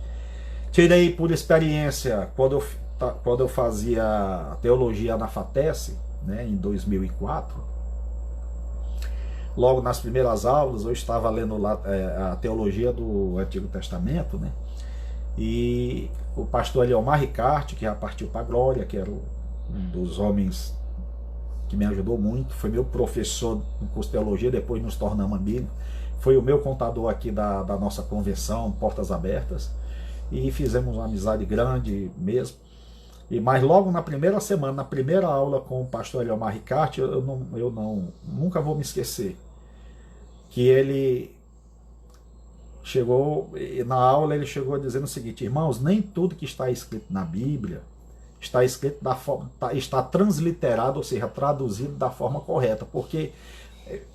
Tirei por experiência, quando eu fazia teologia na FATES, né, em 2004, logo nas primeiras aulas eu estava lendo lá a teologia do Antigo Testamento, né, e o pastor Eliomar Ricarte, que já partiu para a glória, que era um dos homens que me ajudou muito, foi meu professor no curso de teologia, depois nos tornamos amigos, foi o meu contador aqui da nossa convenção, Portas Abertas, e fizemos uma amizade grande mesmo. Mas logo na primeira semana, na primeira aula com o pastor Eliomar Ricarte, eu nunca vou me esquecer, que ele chegou, na aula ele chegou dizendo o seguinte: irmãos, nem tudo que está escrito na Bíblia está escrito está transliterado, ou seja, traduzido da forma correta, porque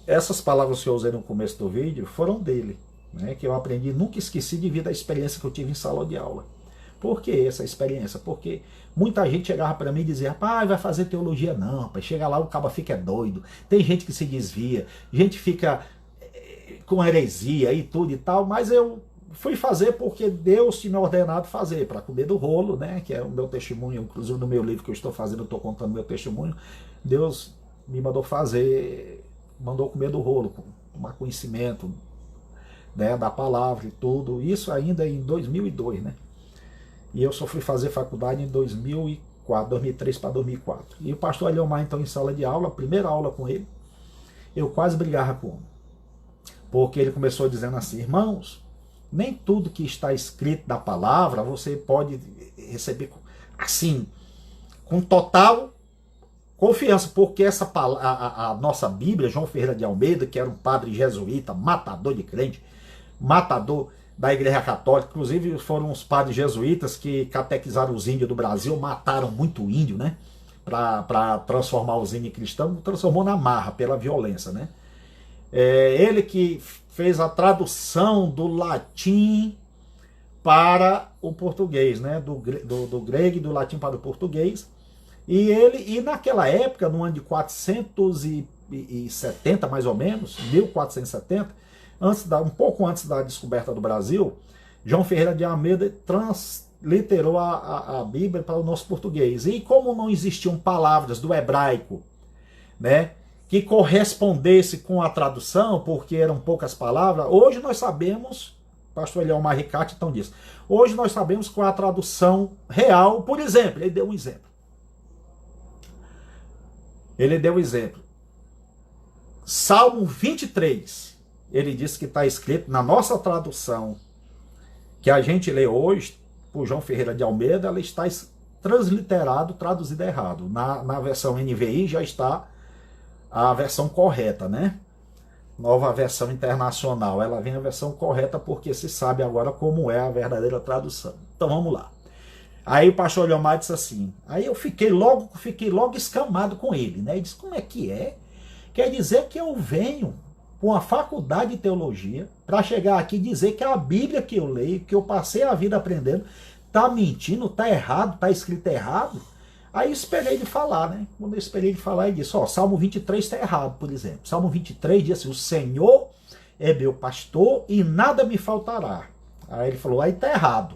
essas palavras que eu usei no começo do vídeo foram dele, né, que eu aprendi, nunca esqueci devido à experiência que eu tive em sala de aula. Por que essa experiência? Porque muita gente chegava para mim e dizia, rapaz, vai fazer teologia não, pai. Chega lá, o cabo fica doido, tem gente que se desvia, gente fica com heresia e tudo e tal, mas eu fui fazer porque Deus tinha me ordenado fazer, para comer do rolo, né, que é o meu testemunho, inclusive no meu livro que eu estou fazendo, eu estou contando meu testemunho, Deus me mandou fazer, mandou comer do rolo, tomar conhecimento, né, da palavra e tudo, isso ainda em 2002, né, e eu só fui fazer faculdade em 2003 para 2004, e o pastor Eliomar então em sala de aula, a primeira aula com ele, eu quase brigava com ele, porque ele começou dizendo assim, irmãos, nem tudo que está escrito da palavra você pode receber assim, com total confiança, porque a nossa Bíblia, João Ferreira de Almeida, que era um padre jesuíta, matador de crente, matador da Igreja Católica, inclusive foram os padres jesuítas que catequizaram os índios do Brasil, mataram muito índio, né, para transformar os índios em cristãos, transformou na marra, pela violência, né. Ele que fez a tradução do latim para o português, né, do grego e do latim para o português, e naquela época, no ano de 470 mais ou menos, 1470, um pouco antes da descoberta do Brasil, João Ferreira de Almeida transliterou a Bíblia para o nosso português, e como não existiam palavras do hebraico, né, que correspondesse com a tradução, porque eram poucas palavras, hoje nós sabemos, pastor Eliomar Ricarte então diz, hoje nós sabemos qual é a tradução real. Por exemplo, ele deu um exemplo. Salmo 23, ele disse que está escrito na nossa tradução, que a gente lê hoje, por João Ferreira de Almeida, ela está transliterado, traduzido errado. Na versão NVI já está a versão correta, né? Nova Versão Internacional. Ela vem a versão correta porque se sabe agora como é a verdadeira tradução. Então vamos lá. Aí o pastor Eliomar disse assim, aí eu fiquei logo escamado com ele, né? Ele disse, como é que é? Quer dizer que eu venho com a faculdade de teologia para chegar aqui e dizer que a Bíblia que eu leio, que eu passei a vida aprendendo, tá mentindo, tá errado, tá escrito errado? Aí eu esperei de falar, né? Quando eu esperei de falar, ele disse, ó, Salmo 23 está errado, por exemplo. Salmo 23 diz assim, o Senhor é meu pastor e nada me faltará. Aí ele falou, aí tá errado.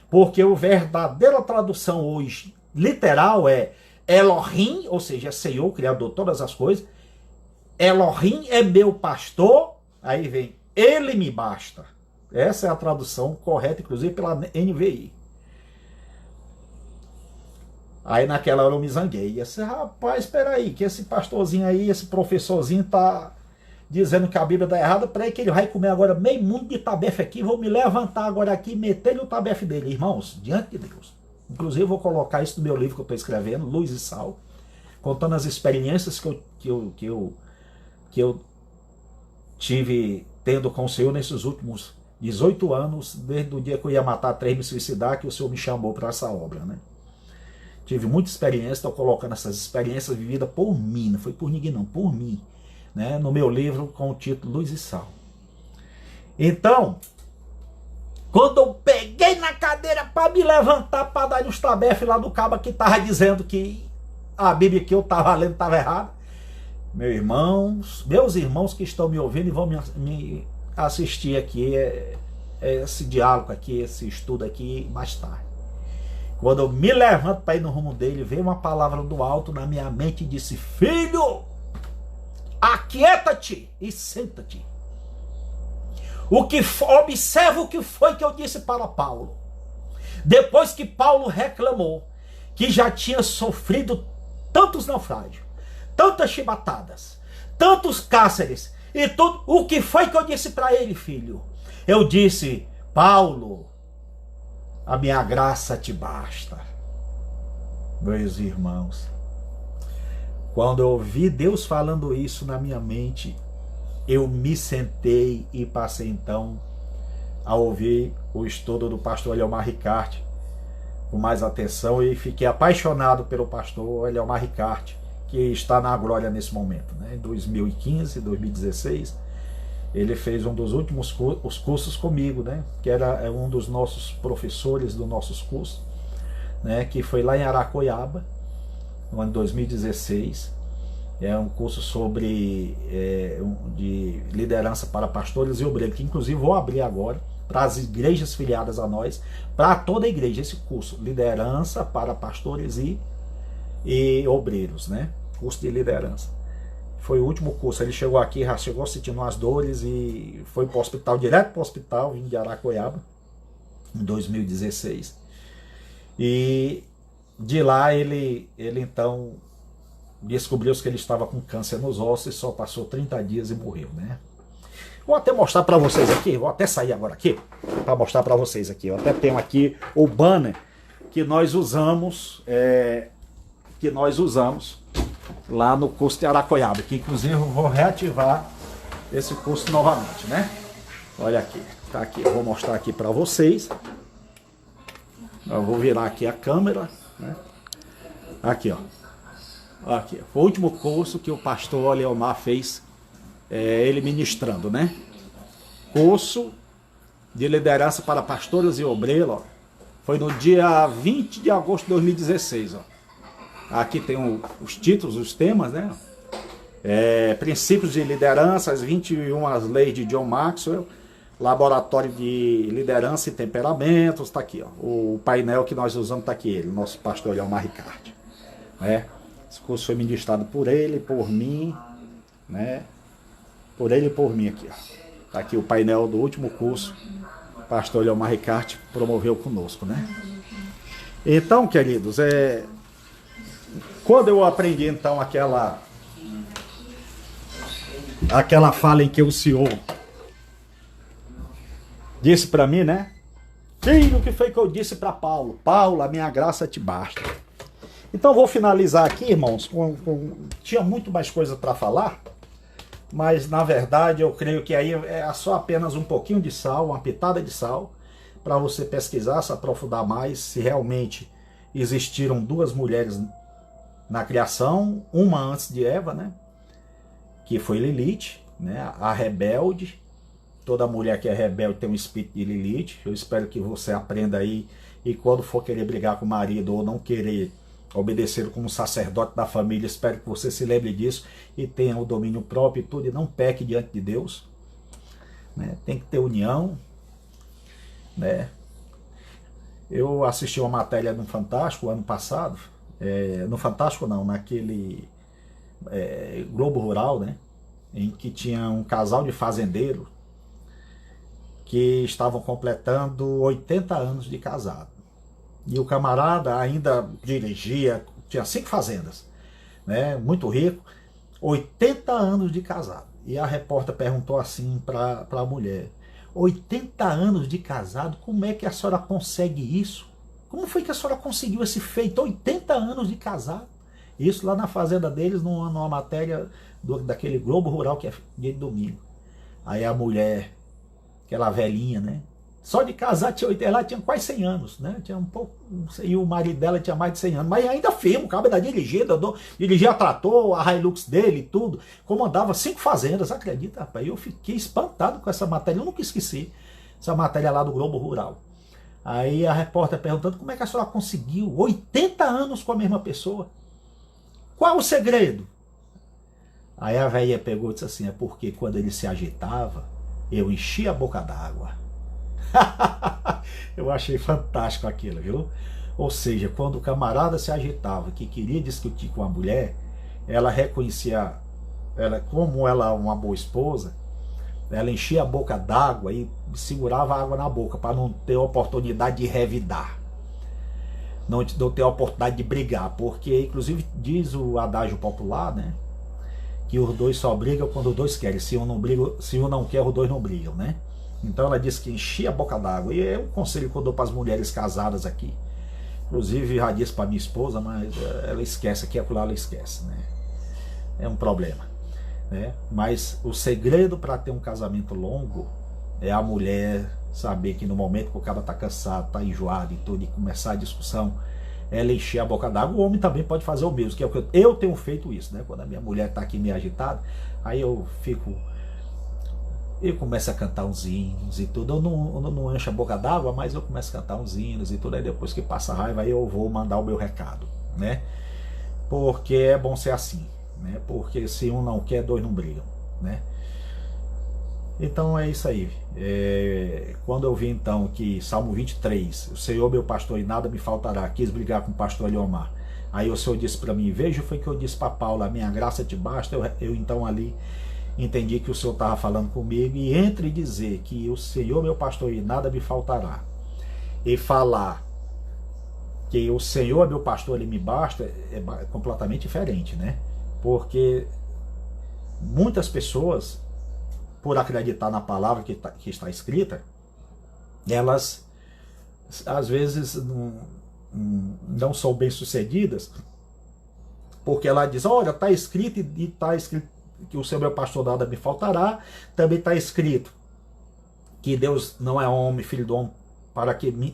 Porque a verdadeira tradução hoje, literal, é Elohim, ou seja, é Senhor, Criador de todas as coisas. Elohim é meu pastor, aí vem, ele me basta. Essa é a tradução correta, inclusive pela NVI. Aí naquela hora eu me zanguei. E disse, rapaz, espera aí, que esse pastorzinho aí, esse professorzinho tá dizendo que a Bíblia está errada, peraí que ele vai comer agora meio mundo de tabefe aqui, vou me levantar agora aqui e meter-lhe o tabefe dele. Irmãos, diante de Deus. Inclusive eu vou colocar isso no meu livro que eu estou escrevendo, Luz e Sal, contando as experiências que eu tive tendo com o Senhor nesses últimos 18 anos, desde o dia que eu ia matar 3 me suicidar, que o Senhor me chamou para essa obra, né? Tive muita experiência, estou colocando essas experiências vividas por mim, não foi por ninguém não, por mim, né? No meu livro com o título Luz e Sal. Então, quando eu peguei na cadeira para me levantar, para dar uns tabefes lá do cabo que estava dizendo que a Bíblia que eu estava lendo estava errada, meus irmãos que estão me ouvindo e vão me assistir aqui, esse diálogo aqui, esse estudo aqui mais tarde. Quando eu me levanto para ir no rumo dele, veio uma palavra do alto na minha mente e disse, filho, aquieta-te e senta-te. Observa o que foi que eu disse para Paulo. Depois que Paulo reclamou que já tinha sofrido tantos naufrágios, tantas chibatadas, tantos cárceres e tudo, o que foi que eu disse para ele, filho? Eu disse, Paulo, a minha graça te basta. Meus irmãos, quando eu ouvi Deus falando isso na minha mente, eu me sentei e passei então a ouvir o estudo do pastor Eliomar Ricarte com mais atenção e fiquei apaixonado pelo pastor Eliomar Ricarte, que está na glória nesse momento, né? Em 2015, 2016, ele fez um dos últimos cursos comigo, né? Que era um dos nossos professores dos nossos cursos, né? Que foi lá em Aracoiaba, no ano 2016. É um curso sobre de liderança para pastores e obreiros, que inclusive vou abrir agora para as igrejas filiadas a nós, para toda a igreja, esse curso, liderança para pastores e obreiros, né? Curso de liderança. Foi o último curso, ele chegou aqui, já chegou sentindo umas dores e foi para o hospital, direto para o hospital, vim de Aracoiaba, em 2016. E de lá ele então descobriu que ele estava com câncer nos ossos e só passou 30 dias e morreu, né? Vou até mostrar para vocês aqui, vou até sair agora aqui, para mostrar para vocês aqui. Eu até tenho aqui o banner que nós usamos, lá no curso de Aracoiaba, que inclusive eu vou reativar esse curso novamente, né? Olha aqui, tá aqui, eu vou mostrar aqui para vocês. Eu vou virar aqui a câmera, né? Aqui, ó. Aqui, foi o último curso que o pastor Eliomar fez, ele ministrando, né? Curso de liderança para pastores e obreiros, ó. Foi no dia 20 de agosto de 2016, ó. Aqui tem os títulos, os temas, né? Princípios de liderança, as 21 leis de John Maxwell, laboratório de liderança e temperamentos, tá aqui, ó. O painel que nós usamos tá aqui, ele, nosso pastor Eliomar Ricarte, né? Esse curso foi ministrado por ele, por mim, né? Por ele e por mim aqui, ó. Tá aqui o painel do último curso, o pastor Eliomar Ricarte promoveu conosco, né? Então, queridos, quando eu aprendi então aquela fala em que o Senhor disse para mim, né? Filho, o que foi que eu disse para Paulo? Paulo, a minha graça te basta. Então vou finalizar aqui, irmãos, tinha muito mais coisa para falar, mas na verdade eu creio que aí é só apenas um pouquinho de sal, uma pitada de sal, para você pesquisar, se aprofundar mais, se realmente existiram duas mulheres na criação, uma antes de Eva, né? Que foi Lilith, né? A rebelde. Toda mulher que é rebelde tem um espírito de Lilith. Eu espero que você aprenda aí, e quando for querer brigar com o marido ou não querer obedecer como sacerdote da família, espero que você se lembre disso e tenha o domínio próprio e tudo, e não peque diante de Deus, né? Tem que ter união, né? Eu assisti uma matéria no Fantástico ano passado, no Fantástico não, naquele Globo Rural, né? Em que tinha um casal de fazendeiros que estavam completando 80 anos de casado. E o camarada ainda dirigia, tinha 5 fazendas, né? Muito rico, 80 anos de casado. E a repórter perguntou assim para a mulher: 80 anos de casado, como é que a senhora consegue isso? Como foi que a senhora conseguiu esse feito? 80 anos de casado. Isso lá na fazenda deles, numa matéria daquele Globo Rural que é dia de domingo. Aí a mulher, aquela velhinha, né? Só de casar, ela tinha quase 100 anos, né? Tinha um pouco, e o marido dela tinha mais de 100 anos, mas ainda firme, o cabo da dirigida, dirigia trator, a Hilux dele e tudo, comandava 5 fazendas, acredita, rapaz? Eu fiquei espantado com essa matéria, eu nunca esqueci essa matéria lá do Globo Rural. Aí a repórter perguntando: como é que a senhora conseguiu 80 anos com a mesma pessoa? Qual o segredo? Aí a velha pegou e disse assim: é porque quando ele se agitava, eu enchia a boca d'água. Eu achei fantástico aquilo, viu? Ou seja, quando o camarada se agitava, que queria discutir com a mulher, ela reconhecia ela como ela uma boa esposa, ela enchia a boca d'água e segurava a água na boca para não ter oportunidade de revidar, não ter a oportunidade de brigar, porque inclusive diz o adágio popular, né, que os dois só brigam quando os dois querem. Se um não briga, se um não quer, os dois não brigam, né? Então ela disse que enchia a boca d'água. E é um conselho que eu dou para as mulheres casadas aqui. Inclusive já disse para minha esposa, mas ela esquece aqui, acolá ela esquece, né? É um problema, né? Mas o segredo para ter um casamento longo é a mulher saber que no momento que o cara está cansado, está enjoado e tudo, e começar a discussão, ela encher a boca d'água. O homem também pode fazer o mesmo, que é o que eu tenho feito isso, né? Quando a minha mulher está aqui meio agitada, aí eu começo a cantar uns hinos e tudo. Eu não encho a boca d'água, mas eu começo a cantar uns hinos e tudo. Aí depois que passa a raiva, aí eu vou mandar o meu recado, né? Porque é bom ser assim, né? Porque se um não quer, dois não brigam, né? Então é isso aí. Quando eu vi então que Salmo 23, o Senhor meu pastor e nada me faltará, quis brigar com o pastor Eliomar. Aí o Senhor disse para mim: veja, foi que eu disse para Paulo, a minha graça te basta. Eu então ali entendi que o Senhor estava falando comigo, e entre dizer que o Senhor meu pastor e nada me faltará, e falar que o Senhor é meu pastor, ele me basta, é completamente diferente, né? Porque muitas pessoas, por acreditar na palavra que está escrita, elas às vezes não são bem sucedidas, porque ela diz: olha, está escrito, e está escrito que o Senhor meu pastor nada me faltará. Também está escrito que Deus não é homem, filho do homem,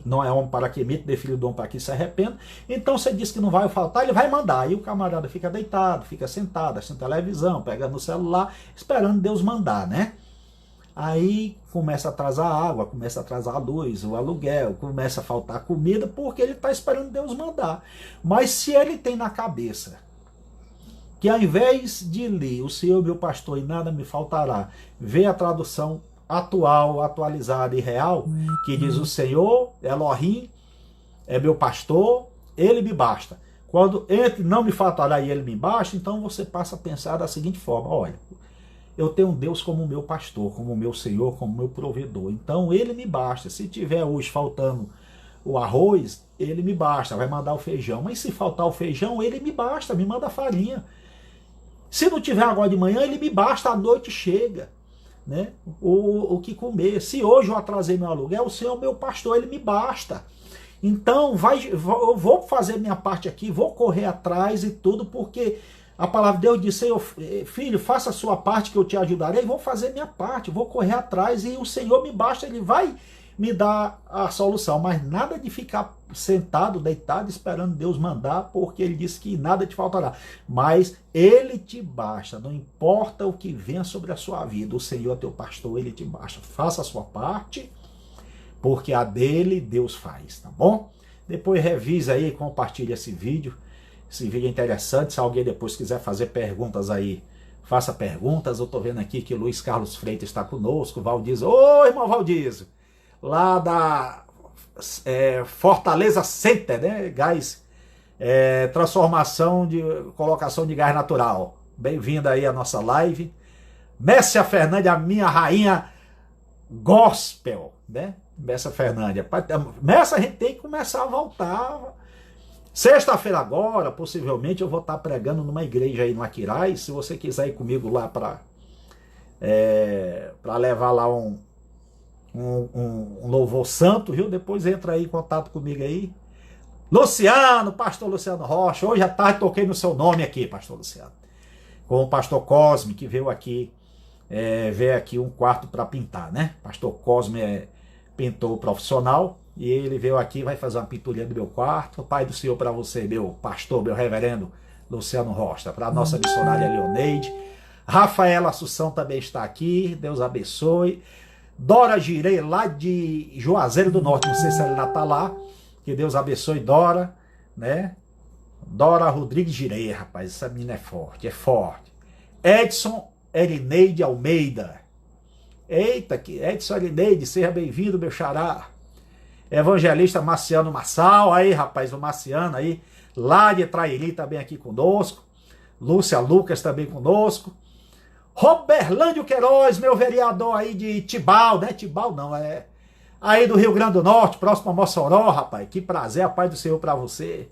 não é homem para que imite, nem filho do homem para que se arrependa. Então você diz que não vai faltar, ele vai mandar. Aí o camarada fica deitado, fica sentado, assistindo televisão, pega no celular, esperando Deus mandar, né? Aí começa a atrasar a água, começa a atrasar a luz, o aluguel, começa a faltar comida, porque ele está esperando Deus mandar. Mas se ele tem na cabeça que ao invés de ler o Senhor meu pastor e nada me faltará, vê a tradução atual, atualizada e real, que diz: o Senhor Elohim é meu pastor, ele me basta. Quando entre não me faltará e ele me basta, então você passa a pensar da seguinte forma: olha, eu tenho Deus como meu pastor, como meu Senhor, como meu provedor, então ele me basta. Se tiver hoje faltando o arroz, ele me basta, vai mandar o feijão. Mas se faltar o feijão, ele me basta, me manda a farinha. Se não tiver agora de manhã, ele me basta, à noite chega, né? O que comer. Se hoje eu atrasei meu aluguel, o Senhor é meu pastor, ele me basta. Então eu vou fazer minha parte aqui, vou correr atrás e tudo, porque A palavra de Deus diz: Senhor, filho, faça a sua parte que eu te ajudarei. Vou fazer minha parte, vou correr atrás e o Senhor me basta, Ele vai me dar a solução. Mas nada de ficar sentado, deitado, esperando Deus mandar, porque Ele disse que nada te faltará. Mas Ele te basta, não importa o que venha sobre a sua vida. O Senhor é teu pastor, Ele te basta. Faça a sua parte, porque a dele Deus faz, tá bom? Depois revisa aí, compartilha esse vídeo. Esse vídeo é interessante. Se alguém depois quiser fazer perguntas aí, faça perguntas. Eu estou vendo aqui que Luiz Carlos Freitas está conosco. Valdizio. Ô, irmão Valdizio, lá da Fortaleza Center, né? Gás, transformação de colocação de gás natural. Bem-vinda aí à nossa live. Messia Fernandes, a minha rainha gospel, né? Messia Fernandes. Messia, a gente tem que começar a voltar. Sexta-feira agora, possivelmente, eu vou estar pregando numa igreja aí no Aquiraz. Se você quiser ir comigo lá para levar lá um louvor santo, viu? Depois entra aí em contato comigo aí. Luciano, pastor Luciano Rocha. Hoje à tarde toquei no seu nome aqui, pastor Luciano. Com o pastor Cosme, que veio aqui um quarto para pintar, né? Pastor Cosme é pintor profissional. E ele veio aqui, vai fazer uma pinturinha do meu quarto. Pai do Senhor para você, meu pastor, meu reverendo Luciano Rocha. Para a nossa missionária Leoneide. Rafaela Assunção também está aqui. Deus abençoe. Dora Girei, lá de Juazeiro do Norte. Não sei se ela ainda está lá. Que Deus abençoe, Dora. Né? Dora Rodrigues Girei, rapaz. Essa menina é forte, é forte. Edson Erineide Almeida. Eita, que Edson Erineide, seja bem-vindo, meu xará. Evangelista Marciano Massal, aí rapaz, o Marciano aí, lá de Trairi também aqui conosco. Lúcia Lucas também conosco. Roberlândio Queiroz, meu vereador aí de Tibau, né? Tibau não, aí do Rio Grande do Norte, próximo a Mossoró, rapaz. Que prazer, a paz do Senhor para você.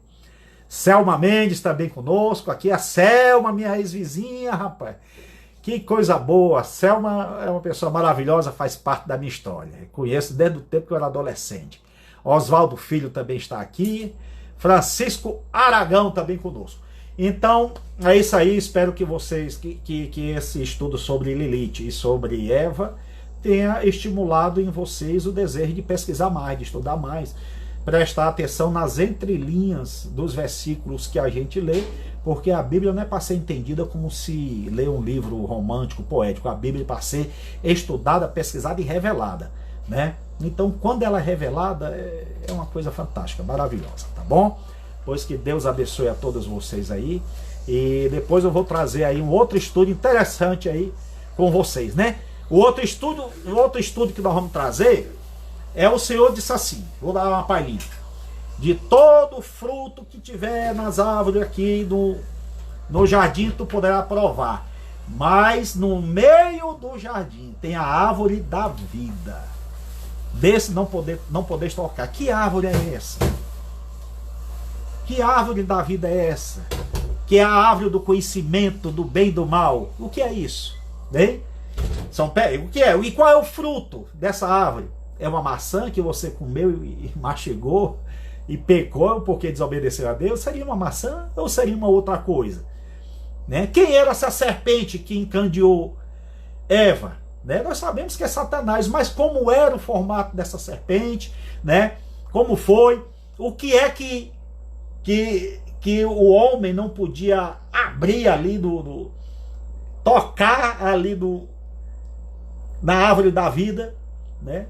Selma Mendes também conosco. Aqui a Selma, minha ex-vizinha, rapaz. Que coisa boa. Selma é uma pessoa maravilhosa, faz parte da minha história. Conheço desde o tempo que eu era adolescente. Oswaldo Filho também está aqui. Francisco Aragão também conosco. Então, é isso aí. Espero que vocês, que esse estudo sobre Lilith e sobre Eva tenha estimulado em vocês o desejo de pesquisar mais, de estudar mais, prestar atenção nas entrelinhas dos versículos que a gente lê, porque a Bíblia não é para ser entendida como se lê um livro romântico, poético. A Bíblia é para ser estudada, pesquisada e revelada, né? Então, quando ela é revelada, é uma coisa fantástica, maravilhosa, tá bom? Pois que Deus abençoe a todos vocês aí. E depois eu vou trazer aí um outro estudo interessante aí com vocês, né? O outro estudo que nós vamos trazer é o Senhor disse assim, vou dar uma palhinha. De todo fruto que tiver nas árvores aqui no jardim tu poderá provar. Mas no meio do jardim tem a árvore da vida. Desse não poder tocar. Que árvore é essa? Que árvore da vida é essa? Que é a árvore do conhecimento do bem e do mal. O que é isso? Bem? O que é? E qual é o fruto dessa árvore? É uma maçã que você comeu e mastigou e pecou porque desobedeceu a Deus? Seria uma maçã ou seria uma outra coisa? Né? Quem era essa serpente que encandeou Eva? Né? Nós sabemos que é Satanás, mas como era o formato dessa serpente? Né? Como foi? O que é que o homem não podia abrir ali tocar ali na árvore da vida, né?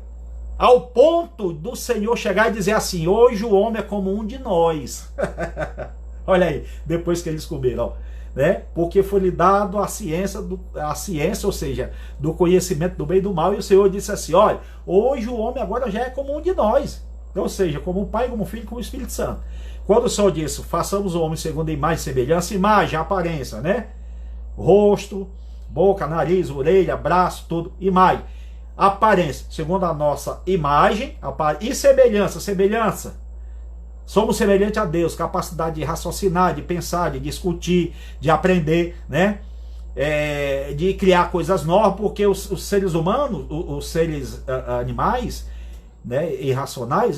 Ao ponto do Senhor chegar e dizer assim: hoje o homem é como um de nós. Olha aí, depois que eles comeram, né? Porque foi lhe dado a ciência, ou seja, do conhecimento do bem e do mal, e o Senhor disse assim: olha, hoje o homem agora já é como um de nós, ou seja, como o Pai, como o Filho, como o Espírito Santo. Quando o Senhor disse: façamos o homem segundo a imagem e semelhança, imagem, aparência, né? Rosto, boca, nariz, orelha, braço, tudo, imagem. Aparência, segundo a nossa imagem, e semelhança. Somos semelhantes a Deus, capacidade de raciocinar, de pensar, de discutir, de aprender, né? De criar coisas novas, porque os seres humanos, os seres animais, né, irracionais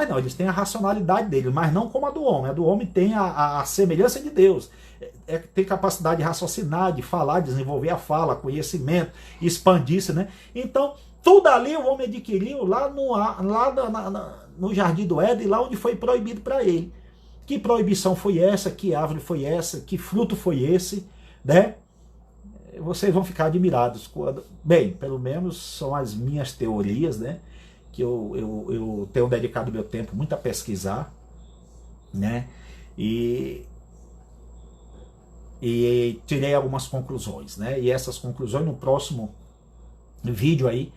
não, eles têm a racionalidade deles, mas não como a do homem. A do homem tem a semelhança de Deus, tem capacidade de raciocinar, de falar, desenvolver a fala, conhecimento, expandir-se, né? Então, tudo ali o homem adquiriu lá no Jardim do Éden, lá onde foi proibido para ele. Que proibição foi essa? Que árvore foi essa? Que fruto foi esse? Né? Vocês vão ficar admirados. Bem, pelo menos são as minhas teorias, né? Que eu tenho dedicado meu tempo muito a pesquisar, né? E tirei algumas conclusões, né? E essas conclusões, no próximo vídeo aí,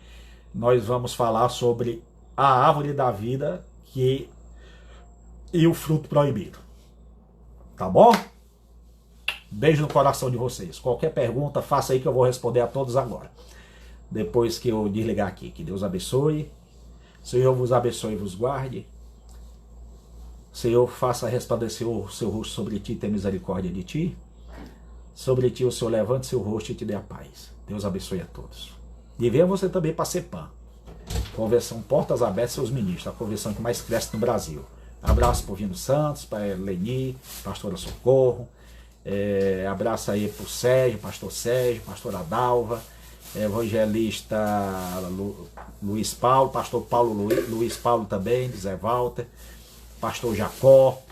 nós vamos falar sobre a árvore da vida e o fruto proibido. Tá bom? Beijo no coração de vocês. Qualquer pergunta, faça aí que eu vou responder a todos agora. Depois que eu desligar aqui. Que Deus abençoe. Senhor vos abençoe e vos guarde. Senhor, faça resplandecer o seu rosto sobre ti e tenha misericórdia de ti. Sobre ti o Senhor levante seu rosto e te dê a paz. Deus abençoe a todos. E venha você também para a CEPAM. Convenção Portas Abertas seus ministros. A convenção que mais cresce no Brasil. Abraço para o Vino Santos, para Leni, pastora Socorro. Abraço aí para o Sérgio, pastora Dalva, evangelista Luiz Paulo, pastor Paulo Luiz Paulo também, de Zé Walter, pastor Jacó,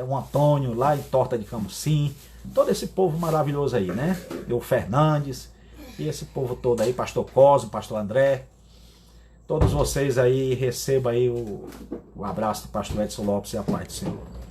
o Antônio lá em Torta de Camusim, todo esse povo maravilhoso aí, né? O Fernandes, e esse povo todo aí, pastor Cosmo, pastor André, todos vocês aí, recebam aí o abraço do pastor Edson Lopes e a paz do Senhor.